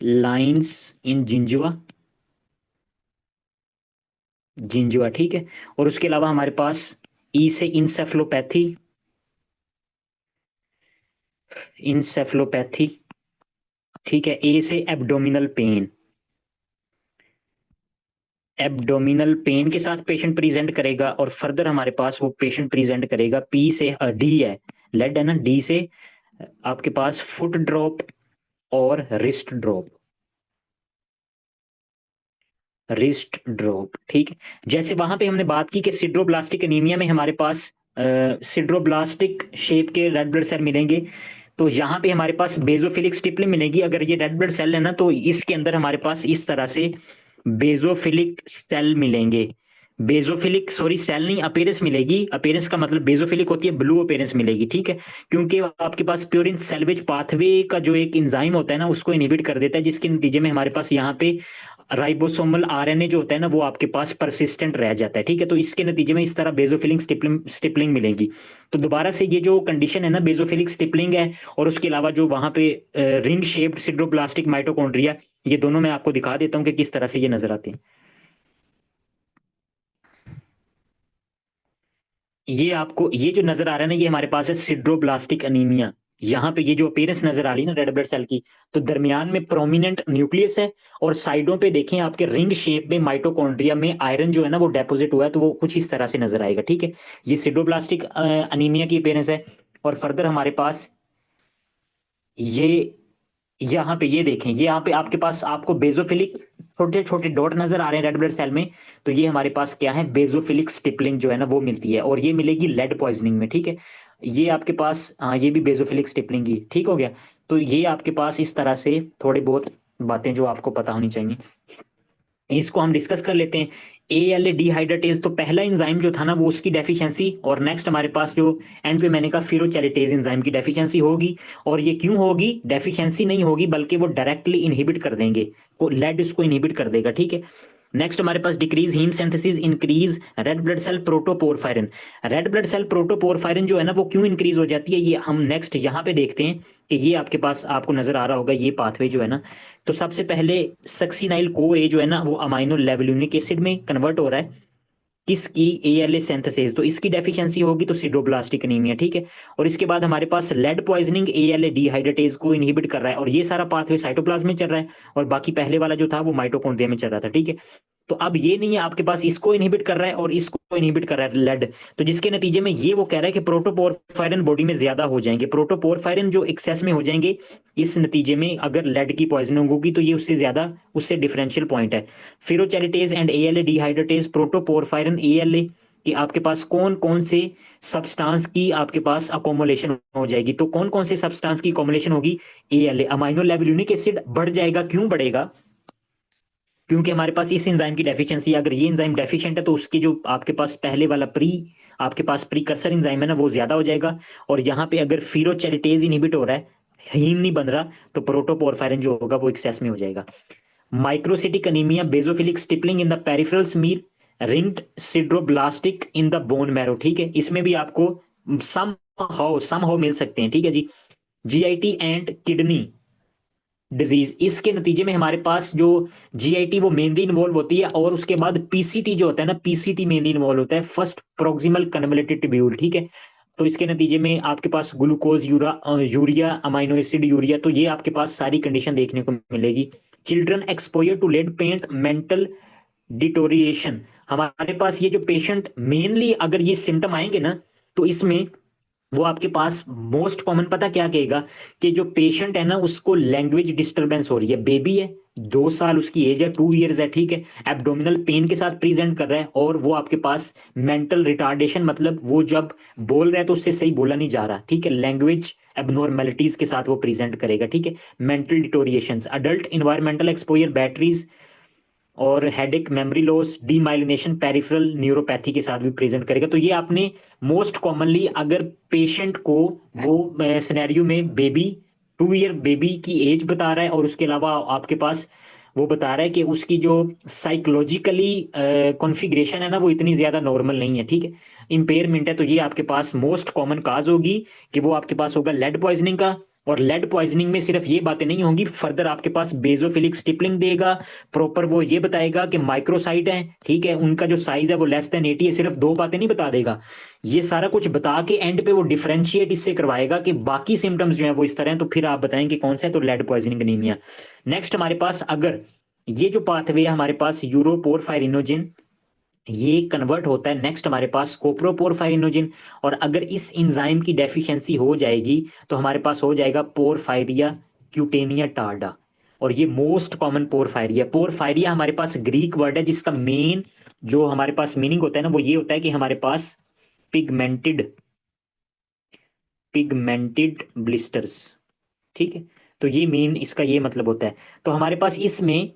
A: लाइंस इन जिंजुआ, जिंजुआ, ठीक है। और उसके अलावा हमारे पास ई से इंसेफ्लोपैथी, इंसेफ्लोपैथी, ठीक है। ए से एब्डोमिनल पेन, एब्डोमिनल पेन के साथ पेशेंट प्रेजेंट करेगा, और फर्दर हमारे पास वो पेशेंट प्रेजेंट करेगा पी से, डी है, लेड है ना, डी से आपके पास फुट ड्रॉप और रिस्ट ड्रॉप, रिस्ट ड्रॉप, ठीक है। जैसे वहां पे हमने बात की कि सिड्रोब्लास्टिक एनीमिया में हमारे पास सिड्रोब्लास्टिक शेप के रेड ब्लड सेल मिलेंगे, तो यहाँ पे हमारे पास बेजोफिलिक स्टिपलिंग मिलेगी। अगर ये रेड ब्लड सेल है ना, तो इसके अंदर हमारे पास इस तरह से बेजोफिलिक सेल मिलेंगे, बेजोफिलिक, सॉरी सेल नहीं, अपीयरेंस मिलेगी। अपीयरेंस का मतलब बेजोफिलिक होती है, ब्लू अपीयरेंस मिलेगी, ठीक है। क्योंकि आपके पास प्योरिन सेल्वेज पाथवे का जो एक इंजाइम होता है ना, उसको इनहिबिट कर देता है, जिसके नतीजे में हमारे पास यहाँ पे राइबोसोमल RNA जो होता है ना, वो आपके पास परसिस्टेंट रह जाता है, ठीक है। तो इसके नतीजे में इस तरह बेजोफिलिक स्टिपलिंग स्टिपलिंग मिलेगी। तो दोबारा से ये जो कंडीशन है ना, बेजोफिलिक स्टिपलिंग है, और उसके अलावा जो वहां पे रिंग शेप्ड सिड्रोप्लास्टिक माइटोकॉन्ड्रिया, ये दोनों मैं आपको दिखा देता हूँ कि किस तरह से ये नजर आते हैं। ये आपको ये जो नजर आ रहा है ना, ये हमारे पास है सिड्रोब्लास्टिक अनीमिया। यहाँ पे ये जो अपीयरेंस नजर आ रही है ना रेड ब्लड सेल की, तो दरमियान में प्रोमिनेंट न्यूक्लियस है, और साइडों पे देखें आपके रिंग शेप में माइटोकॉन्ड्रिया में आयरन जो है ना वो डेपोजिट हुआ है, तो वो कुछ इस तरह से नजर आएगा, ठीक है। ये सिड्रोब्लास्टिक अनीमिया की अपीयरेंस है। और फर्दर हमारे पास ये, यहाँ पे ये देखें, ये यहाँ पे आपके पास आपको बेजोफिलिक छोटे छोटे डॉट नजर आ रहे हैं रेड ब्लड सेल में, तो ये हमारे पास क्या है, बेजोफिलिक स्टिपलिंग जो है ना वो मिलती है, और ये मिलेगी लेड पॉइजनिंग में, ठीक है। ये आपके पास, हाँ, ये भी बेजोफिलिक स्टिपलिंग ही, ठीक हो गया। तो ये आपके पास इस तरह से थोड़ी बहुत बातें जो आपको पता होनी चाहिए, इसको हम डिस्कस कर लेते हैं। ALA डिहाइड्रेटेज, तो पहला एंजाइम जो था ना वो उसकी डेफिशिएंसी, और नेक्स्ट हमारे पास जो एंड पे मैंने कहा फिरोचैलिटेज एंजाइम की डेफिशिएंसी होगी। और ये क्यों होगी, डेफिशिएंसी नहीं होगी बल्कि वो डायरेक्टली इनहिबिट कर देंगे, को लेड इसको इनहिबिट कर देगा, ठीक है। नेक्स्ट हमारे पास decrease heme synthesis, increase red blood cell protoporphyrin. Red blood cell protoporphyrin जो है ना वो क्यों इंक्रीज हो जाती है, ये हम नेक्स्ट यहाँ पे देखते हैं, कि ये आपके पास आपको नजर आ रहा होगा ये पाथवे जो है ना। तो सबसे पहले सक्सिनाइल को ए जो है ना वो अमाइनो लेवुलिनिक एसिड में कन्वर्ट हो रहा है, किसकी, ALA सिंथेसिस, तो इसकी डेफिशिएंसी होगी तो सिड्रोब्लास्टिक एनीमिया, ठीक है। और इसके बाद हमारे पास लेड पॉइजनिंग ALA डिहाइड्रेटेज को इनहिबिट कर रहा है, और ये सारा पाथवे साइटोप्लाज्म में चल रहा है, और बाकी पहले वाला जो था वो माइटोकॉन्ड्रिया में चल रहा था, ठीक है। तो अब ये नहीं है आपके पास, इसको इनहिबिट कर रहा है और इसको इनहिबिट कर रहा है लेड, तो जिसके नतीजे में ये वो कह रहा है कि प्रोटोपोरफायरिन बॉडी में ज्यादा हो जाएंगे, प्रोटोपोरफायरिन जो एक्सेस में हो जाएंगे, इस नतीजे में अगर लेड की पॉइजनिंग होगी तो ये उससे ज्यादा, उससे डिफरेंशियल पॉइंट है। फिरोचैलिटेज एंड ALA डिहाइड्रेटेज, प्रोटोपोरफायरिन, ALA कि आपके पास कौन कौन से सब्सटेंस की आपके पास अकोमोलेशन हो जाएगी, तो कौन कौन से सब्सटेंस की अकोमोलेशन होगी, ALA, अमाइनो लेवुलिनिक एसिड बढ़ जाएगा, क्यों बढ़ेगा, क्योंकि हमारे पास इस एंजाइम की डेफिशिएंसी, अगर ये एंजाइम डेफिशिएंट है तो उसकी जो आपके पास पहले वाला आपके पास प्रीकर्सर एंजाइम है ना वो ज्यादा हो जाएगा, और यहाँ पे अगर फिरोचैलिटेज इनहिबिट हो रहा है, हीम नहीं बन रहा, तो प्रोटोपोरफायरिन जो होगा वो एक्सेस में हो जाएगा। Microcytic anaemia, basophilic stippling in the peripheral smear, ringed sideroblastic in the bone marrow, ठीक है। इसमें भी आपको सम हाउ मिल सकते हैं, ठीक है जी। GIT एंड किडनी डिजीज, इसके नतीजे में हमारे पास जो GIT वो मेनली इन्वॉल्व होती है, और उसके बाद PCT जो होता है ना, PCT मेनली इन्वॉल्व होता है, फर्स्ट प्रोक्सिमल कन्वोलेटेड ट्यूब्यूल, ठीक है। तो इसके नतीजे में आपके पास glucose, urea, amino acid urea, तो ये आपके पास सारी कंडीशन देखने को मिलेगी। Children exposure to lead paint, mental deterioration, हमारे पास ये जो पेशेंट मेनली अगर ये सिम्टम आएंगे ना, तो इसमें वो आपके पास मोस्ट कॉमन पता क्या कहेगा, कि जो पेशेंट है ना उसको लैंग्वेज डिस्टरबेंस हो रही है, बेबी है, 2 साल उसकी एज है, 2 इयर्स है, ठीक है। एब्डोमिनल पेन के साथ प्रेजेंट कर रहा है, और वो आपके पास मेंटल रिटार्डेशन, मतलब वो जब बोल रहा है तो उससे सही बोला नहीं जा रहा, ठीक है। लैंग्वेज एबनॉर्मेलिटीज के साथ वो प्रेजेंट करेगा, ठीक है। Mental deteriorations, adult environmental exposure, batteries और headache, memory loss, demyelination, peripheral neuropathy के साथ भी प्रेजेंट करेगा। तो ये आपने मोस्ट कॉमनली, अगर पेशेंट को वो सिनेरियो में बेबी, 2 ईयर बेबी की एज बता रहा है, और उसके अलावा आपके पास वो बता रहा है कि उसकी जो साइकोलॉजिकली कॉन्फ़िगरेशन है ना, वो इतनी ज्यादा नॉर्मल नहीं है, ठीक है, इम्पेयरमेंट है। तो ये आपके पास मोस्ट कॉमन काज होगी कि वो आपके पास होगा लेड पॉइजनिंग का। और लेड पॉइजनिंग में सिर्फ ये बातें नहीं होंगी, फर्दर आपके पास बेजोफिलिक स्टिपलिंग देगा, प्रॉपर वो ये बताएगा कि माइक्रोसाइट है, ठीक है, उनका जो साइज है वो लेस देन 80 है। सिर्फ 2 बातें नहीं बता देगा, ये सारा कुछ बता के एंड पे वो डिफरेंशिएट इससे करवाएगा कि बाकी सिम्टम्स जो है वो इस तरह हैं, तो फिर आप बताएं कि कौन सा है, तो लेड पॉइजनिंग एनीमिया। नेक्स्ट हमारे पास, अगर ये जो पाथवे है हमारे पास यूरोपोरफायरिनोजिन, ये कन्वर्ट होता है नेक्स्ट हमारे पास कोप्रोपोरफायरिनोजिन, और अगर इस एंजाइम की डेफिशिएंसी हो जाएगी तो हमारे पास हो जाएगा पोरफायरिया क्यूटेनिया टार्डा। और ये मोस्ट कॉमन पोरफायरिया, पोरफायरिया हमारे पास ग्रीक वर्ड है जिसका मेन जो हमारे पास मीनिंग होता है ना, वो ये होता है कि हमारे पास पिगमेंटेड पिगमेंटेड ब्लिस्टर्स, ठीक है। तो ये मेन इसका ये मतलब होता है। तो हमारे पास इसमें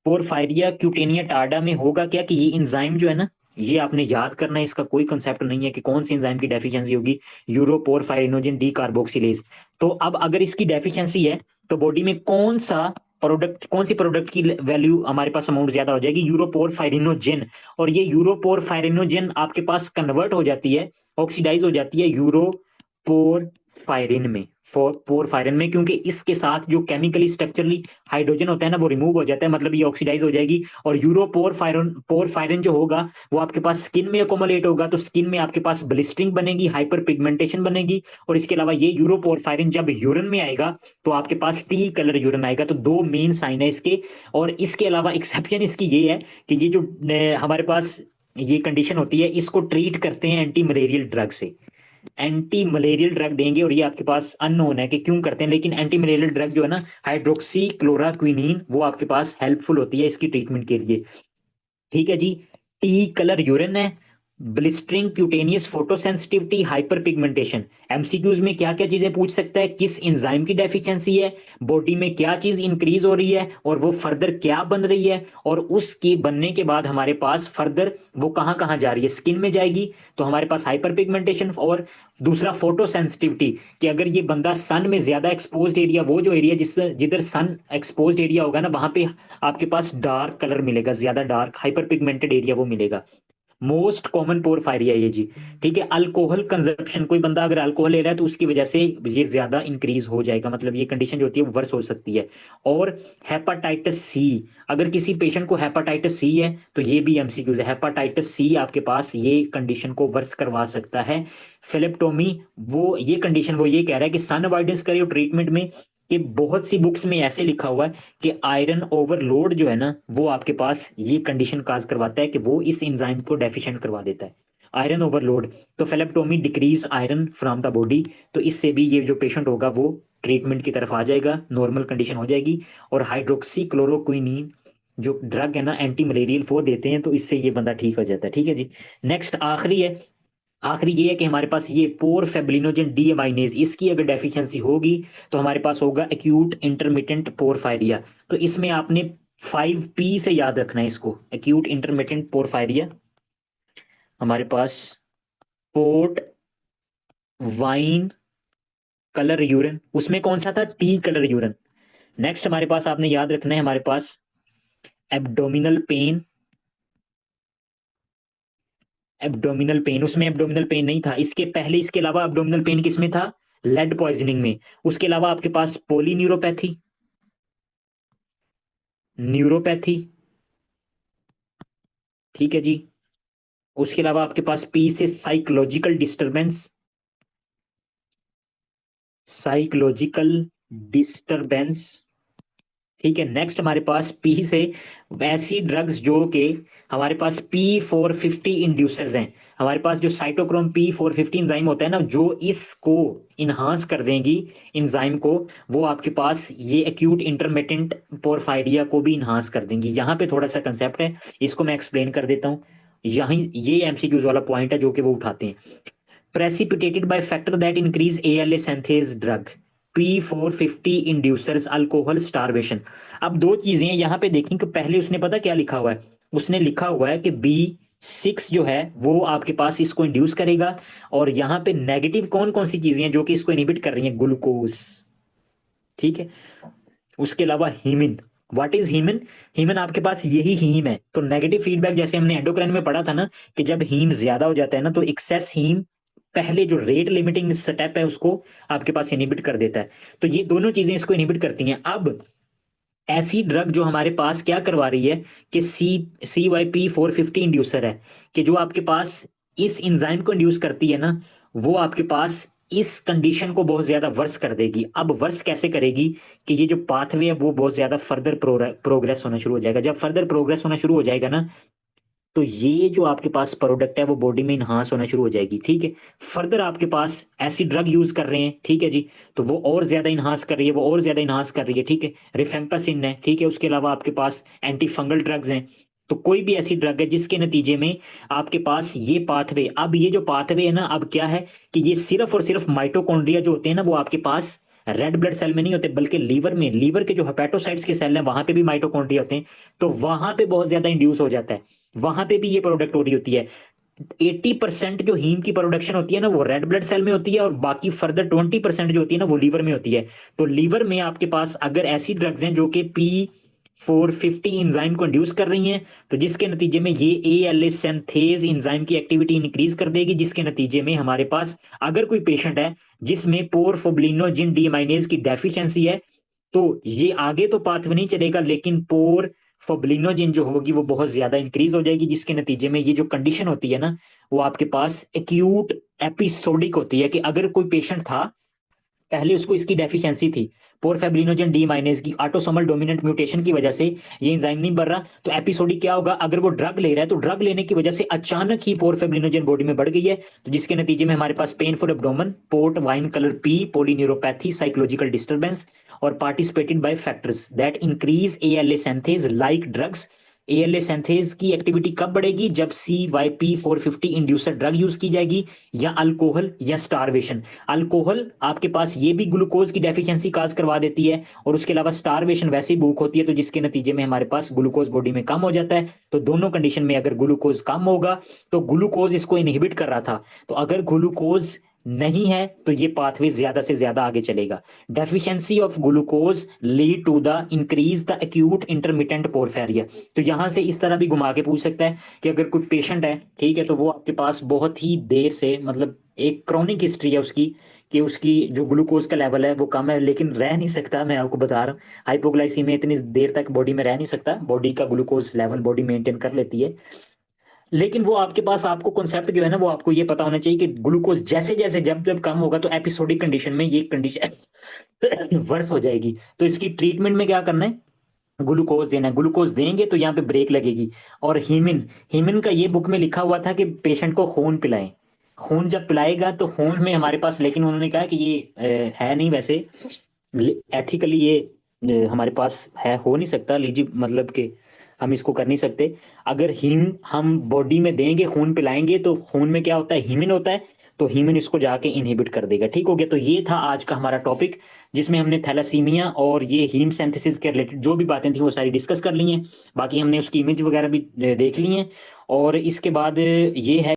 A: पोरफायरिया क्यूटेनिया टार्डा में होगा क्या, कि ये एंजाइम जो है ना, ये आपने याद करना है, इसका कोई कंसेप्ट नहीं है कि कौन सी एंजाइम की डेफिशिएंसी होगी, यूरोपोरफायरिनोजिन डी कार्बोक्सिलेज। तो अब अगर इसकी डेफिशिएंसी है तो बॉडी में कौन सी प्रोडक्ट की वैल्यू हमारे पास अमाउंट ज्यादा हो जाएगी, यूरोपोरफायरिनोजिन। और ये यूरोपोरफायरिनोजिन आपके पास कन्वर्ट हो जाती है, ऑक्सीडाइज हो जाती है यूरोपोरफायरिन में, पोरफायरिन में, क्योंकि इसके साथ जो केमिकली स्ट्रक्चरली हाइड्रोजन होता है ना, वो रिमूव हो जाता है, मतलब ये ऑक्सीडाइज हो जाएगी। और पोरफायरिन जो होगा वो आपके पास स्किन में अकोमोलेट होगा, तो स्किन में आपके पास ब्लिस्टरिंग बनेगी, हाइपर पिगमेंटेशन बनेगी। और इसके अलावा ये यूरोपोरफायरिन जब यूरिन में आएगा तो आपके पास टी कलर यूरिन आएगा। तो दो मेन साइन है इसके। और इसके अलावा एक्सेप्शन इसकी ये है कि ये जो हमारे पास ये कंडीशन होती है, इसको ट्रीट करते हैं एंटी मलेरियल ड्रग से। एंटी मलेरियल ड्रग देंगे, और ये आपके पास अननोन है कि क्यों करते हैं, लेकिन एंटी मलेरियल ड्रग जो है ना, हाइड्रोक्सी क्लोराक्विनीन, वो आपके पास हेल्पफुल होती है इसकी ट्रीटमेंट के लिए, ठीक है जी। टी कलर यूरिन है, blistering, cutaneous photosensitivity, hyper pigmentation. MCQs में क्या क्या चीजें पूछ सकता है, किस एंजाइम की डेफिशिएंसी है, बॉडी में क्या चीज इंक्रीज हो रही है, और वो फर्दर क्या बन रही है, और उसके बनने के बाद हमारे पास फर्दर वो कहाँ कहाँ जा रही है, स्किन में जाएगी तो हमारे पास हाइपर पिगमेंटेशन। और दूसरा फोटो सेंसिटिविटी, कि अगर ये बंदा सन में ज्यादा एक्सपोज्ड एरिया, वो जो एरिया जिधर सन एक्सपोज्ड एरिया होगा ना, वहां पे आपके पास डार्क कलर मिलेगा, ज्यादा डार्क हाइपर पिगमेंटेड एरिया वो मिलेगा। मोस्ट कॉमन पोरफायरिया ये जी, ठीक है। अल्कोहल कंजप्शन, कोई बंदा अगर अल्कोहल ले रहा है तो उसकी वजह से ये ज्यादा इंक्रीज हो जाएगा, मतलब ये कंडीशन जो होती है वो वर्स हो सकती है। और हेपाटाइटिस सी, अगर किसी पेशेंट को हेपाटाइटिस सी है तो ये भी एमसीक्यूज है, हेपाटाइटिस सी आपके पास ये कंडीशन को वर्स करवा सकता है। फिलिप्टोमी, वो ये कंडीशन वो ये कह रहा है कि सन अवॉइडेंस करियो ट्रीटमेंट में, कि बहुत सी बुक्स में ऐसे लिखा हुआ है कि आयरन ओवरलोड जो है ना, वो आपके पास ये कंडीशन काज करवाता है कि वो इस एंजाइम को डेफिशिएंट करवा देता है, आयरन ओवरलोड। तो phlebotomy decrease iron from the body, तो इससे भी ये जो पेशेंट होगा वो ट्रीटमेंट की तरफ आ जाएगा, नॉर्मल कंडीशन हो जाएगी। और हाइड्रोक्सी क्लोरोक्विनीन जो ड्रग है ना एंटी मलेरियल, वो देते हैं, तो इससे ये बंदा ठीक हो जाता है, ठीक है जी। नेक्स्ट आखिरी है, आखिरी ये है कि हमारे पास ये पोर फेब्रिनोजन डी अमाइनेज, इसकी अगर डेफिशिएंसी होगी तो हमारे पास होगा एक्यूट इंटरमिटेंट पोरफायरिया। तो इसमें आपने 5P से याद रखना है इसको, एक्यूट इंटरमिटेंट पोरफायरिया। हमारे पास पोर्ट, वाइन, कलर यूरिन, उसमें कौन सा था, टी कलर यूरिन। नेक्स्ट हमारे पास आपने याद रखना है हमारे पास एब्डोमिनल पेन, एब्डोमिनल पेन, उसमें एब्डोमिनल पेन नहीं था, इसके पहले इसके अलावा एब्डोमिनल पेन किसमें था, लेड पॉइजनिंग में। उसके अलावा आपके पास पोलीन्यूरोपैथी, न्यूरोपैथी, ठीक है जी। उसके अलावा आपके पास पी से साइकोलॉजिकल डिस्टरबेंस, साइकोलॉजिकल डिस्टरबेंस, ठीक है, नेक्स्ट हमारे पास पी से ऐसी ड्रग्स जो कि हमारे पास P450 इंड्यूसर्स हैं। हमारे पास जो साइटोक्रोम P450 इंजाइम होता है ना, जो इसको इन्हांस कर देंगी इंजाइम को, वो आपके पास ये एक्यूट इंटरमिटेंट पोरफायरिया को भी इन्हांस कर देंगी। यहाँ पे थोड़ा सा कंसेप्ट है, इसको मैं एक्सप्लेन कर देता हूँ। यहीं ये एमसीक्यूज वाला पॉइंट है जो कि वो उठाते हैं। precipitated by factor that increase ALA synthase drug P450 inducers alcohol starvation। अब दो चीजें हैं यहाँ पे देखें कि पहले उसने पता क्या लिखा हुआ है, उसने लिखा हुआ है कि B6 जो है वो आपके पास इसको इंड्यूस करेगा, और यहाँ पे नेगेटिव कौन कौन सी चीजें हैं जो कि इसको इनहिबिट कर रही हैं, ग्लूकोज। ठीक है, उसके अलावा हीमिन। What is हीमिन? हीमिन आपके पास यही हीम है। तो नेगेटिव फीडबैक जैसे हमने एंडोक्राइन में पढ़ा था ना, कि जब हीम ज्यादा हो जाता है ना, तो एक्सेस हीम पहले जो रेट लिमिटिंग स्टेप है उसको आपके पास इनहिबिट कर देता है। तो ये दोनों चीजें इसको इनहिबिट करती हैं। अब ऐसी ड्रग जो हमारे पास क्या करवा रही है कि CYP450 इंड्यूसर है, कि जो आपके पास इस इंजाइम को इंड्यूस करती है ना, वो आपके पास इस कंडीशन को बहुत ज्यादा वर्स कर देगी। अब वर्स कैसे करेगी कि ये जो पाथवे है वो बहुत ज्यादा फर्दर प्रोग्रेस होना शुरू हो जाएगा। जब फर्दर प्रोग्रेस होना शुरू हो जाएगा ना, तो ये जो आपके पास प्रोडक्ट है वो बॉडी में इन्हांस होना शुरू हो जाएगी। ठीक है, फर्दर आपके पास ऐसी ड्रग यूज कर रहे हैं, ठीक है जी, तो वो और ज्यादा इन्हांस कर रही है, वो और ज्यादा इन्हांस कर रही है। ठीक है, रिफेम्पासिन है, ठीक है, उसके अलावा आपके पास एंटी फंगल ड्रग्स हैं। तो कोई भी ऐसी ड्रग है जिसके नतीजे में आपके पास ये पाथवे, अब ये जो पाथवे है ना, अब क्या है कि ये सिर्फ और सिर्फ माइटोकॉन्ड्रिया जो होते हैं ना, वो आपके पास रेड ब्लड सेल में नहीं होते, बल्कि लीवर में, लीवर के जो हेपेटोसाइट्स के सेल हैं वहां पे भी माइटोकॉन्ड्रिया होते हैं। तो वहां पे बहुत ज्यादा इंड्यूस हो जाता है, वहां पे भी ये प्रोडक्ट हो रही होती है। 80% जो हीम की प्रोडक्शन होती है ना, वो रेड ब्लड सेल में होती है, और बाकी फर्दर 20% जो होती है ना, वो लीवर में होती है। तो लीवर में आपके पास अगर ऐसी ड्रग्स हैं जो कि P450 इंजाइम को इंड्यूस कर रही हैं, तो जिसके नतीजे में ये ALA सिंथेज इंजाइम की एक्टिविटी इंक्रीज कर देगी, जिसके नतीजे में हमारे पास अगर कोई पेशेंट है जिसमें पोरफोब्लिनोजिन डीमाइनेज की डेफिशिएंसी है, तो ये आगे तो पाथवे नहीं चलेगा, लेकिन पोर फब्लिनोजिन जो होगी वो बहुत ज्यादा इंक्रीज हो जाएगी, जिसके नतीजे में ये जो कंडीशन होती है ना, वो आपके पास एक्यूट एपिसोडिक होती है। कि अगर कोई पेशेंट था, पहले उसको इसकी डेफिशिएंसी थी, पोरफेब्रिनोजन डी माइनेज की ऑटोसोमल डोमिनेंट म्यूटेशन की वजह से ये एंजाइम नहीं बढ़ रहा, तो एपिसोडिक क्या होगा, अगर वो ड्रग ले रहा है तो ड्रग लेने की वजह से अचानक ही पोरफेब्रिनोजन बॉडी में बढ़ गई है, तो जिसके नतीजे में हमारे पास painful abdomen, port wine colour P, polyneuropathy, psychological disturbance, और participated by factors that increase ALA synthase like drugs. ALA synthase की एक्टिविटी कब बढ़ेगी? जब CYP450 इंड्यूसर ड्रग यूज की जाएगी, या अल्कोहल, या स्टारवेशन। अल्कोहल आपके पास ये भी ग्लूकोज की डेफिशिएंसी काज करवा देती है, और उसके अलावा स्टारवेशन वैसे ही भूख होती है, तो जिसके नतीजे में हमारे पास ग्लूकोज बॉडी में कम हो जाता है। तो दोनों कंडीशन में अगर ग्लूकोज कम होगा, तो ग्लूकोज इसको इनहिबिट कर रहा था, तो अगर ग्लूकोज नहीं है तो ये पाथवे ज्यादा से ज्यादा आगे चलेगा। Deficiency of glucose lead to the increase the acute intermittent porphyria. तो यहां से इस तरह भी घुमा के पूछ सकता है कि अगर कोई पेशेंट है, ठीक है, तो वो आपके पास बहुत ही देर से, मतलब एक क्रॉनिक हिस्ट्री है उसकी, कि उसकी जो ग्लूकोज का लेवल है वो कम है, लेकिन रह नहीं सकता, मैं आपको बता रहा हूँ, हाइपोग्लाइसीमिया इतनी देर तक बॉडी में रह नहीं सकता, बॉडी का ग्लूकोज लेवल बॉडी मेंटेन कर लेती है। लेकिन वो आपके पास, आपको कॉन्सेप्ट जो है ना, वो आपको ये पता होना चाहिए कि ग्लूकोज जैसे जैसे जब जब कम होगा, तो एपिसोडिक कंडीशन में ये कंडीशन वर्स हो जाएगी। तो इसकी ट्रीटमेंट में क्या करना है? ग्लूकोज देना है। ग्लूकोज देंगे तो यहाँ पे ब्रेक लगेगी। और हीमिन, हीमिन का ये बुक में लिखा हुआ था कि पेशेंट को खून पिलाएं। खून जब पिलाएगा तो खून में हमारे पास, लेकिन उन्होंने कहा कि ये है नहीं वैसे, एथिकली ये हमारे पास है, हो नहीं सकता लीजिए, मतलब कि हम इसको कर नहीं सकते। अगर हीम हम बॉडी में देंगे, खून पिलाएंगे, तो खून में क्या होता है? हीमिन होता है। तो हीमिन इसको जाके इनहिबिट कर देगा। ठीक हो गया? तो ये था आज का हमारा टॉपिक, जिसमें हमने थैलासीमिया और ये हीम सिंथेसिस के रिलेटेड जो भी बातें थी वो सारी डिस्कस कर ली हैं। बाकी हमने उसकी इमेज वगैरह भी देख ली हैं। और इसके बाद ये है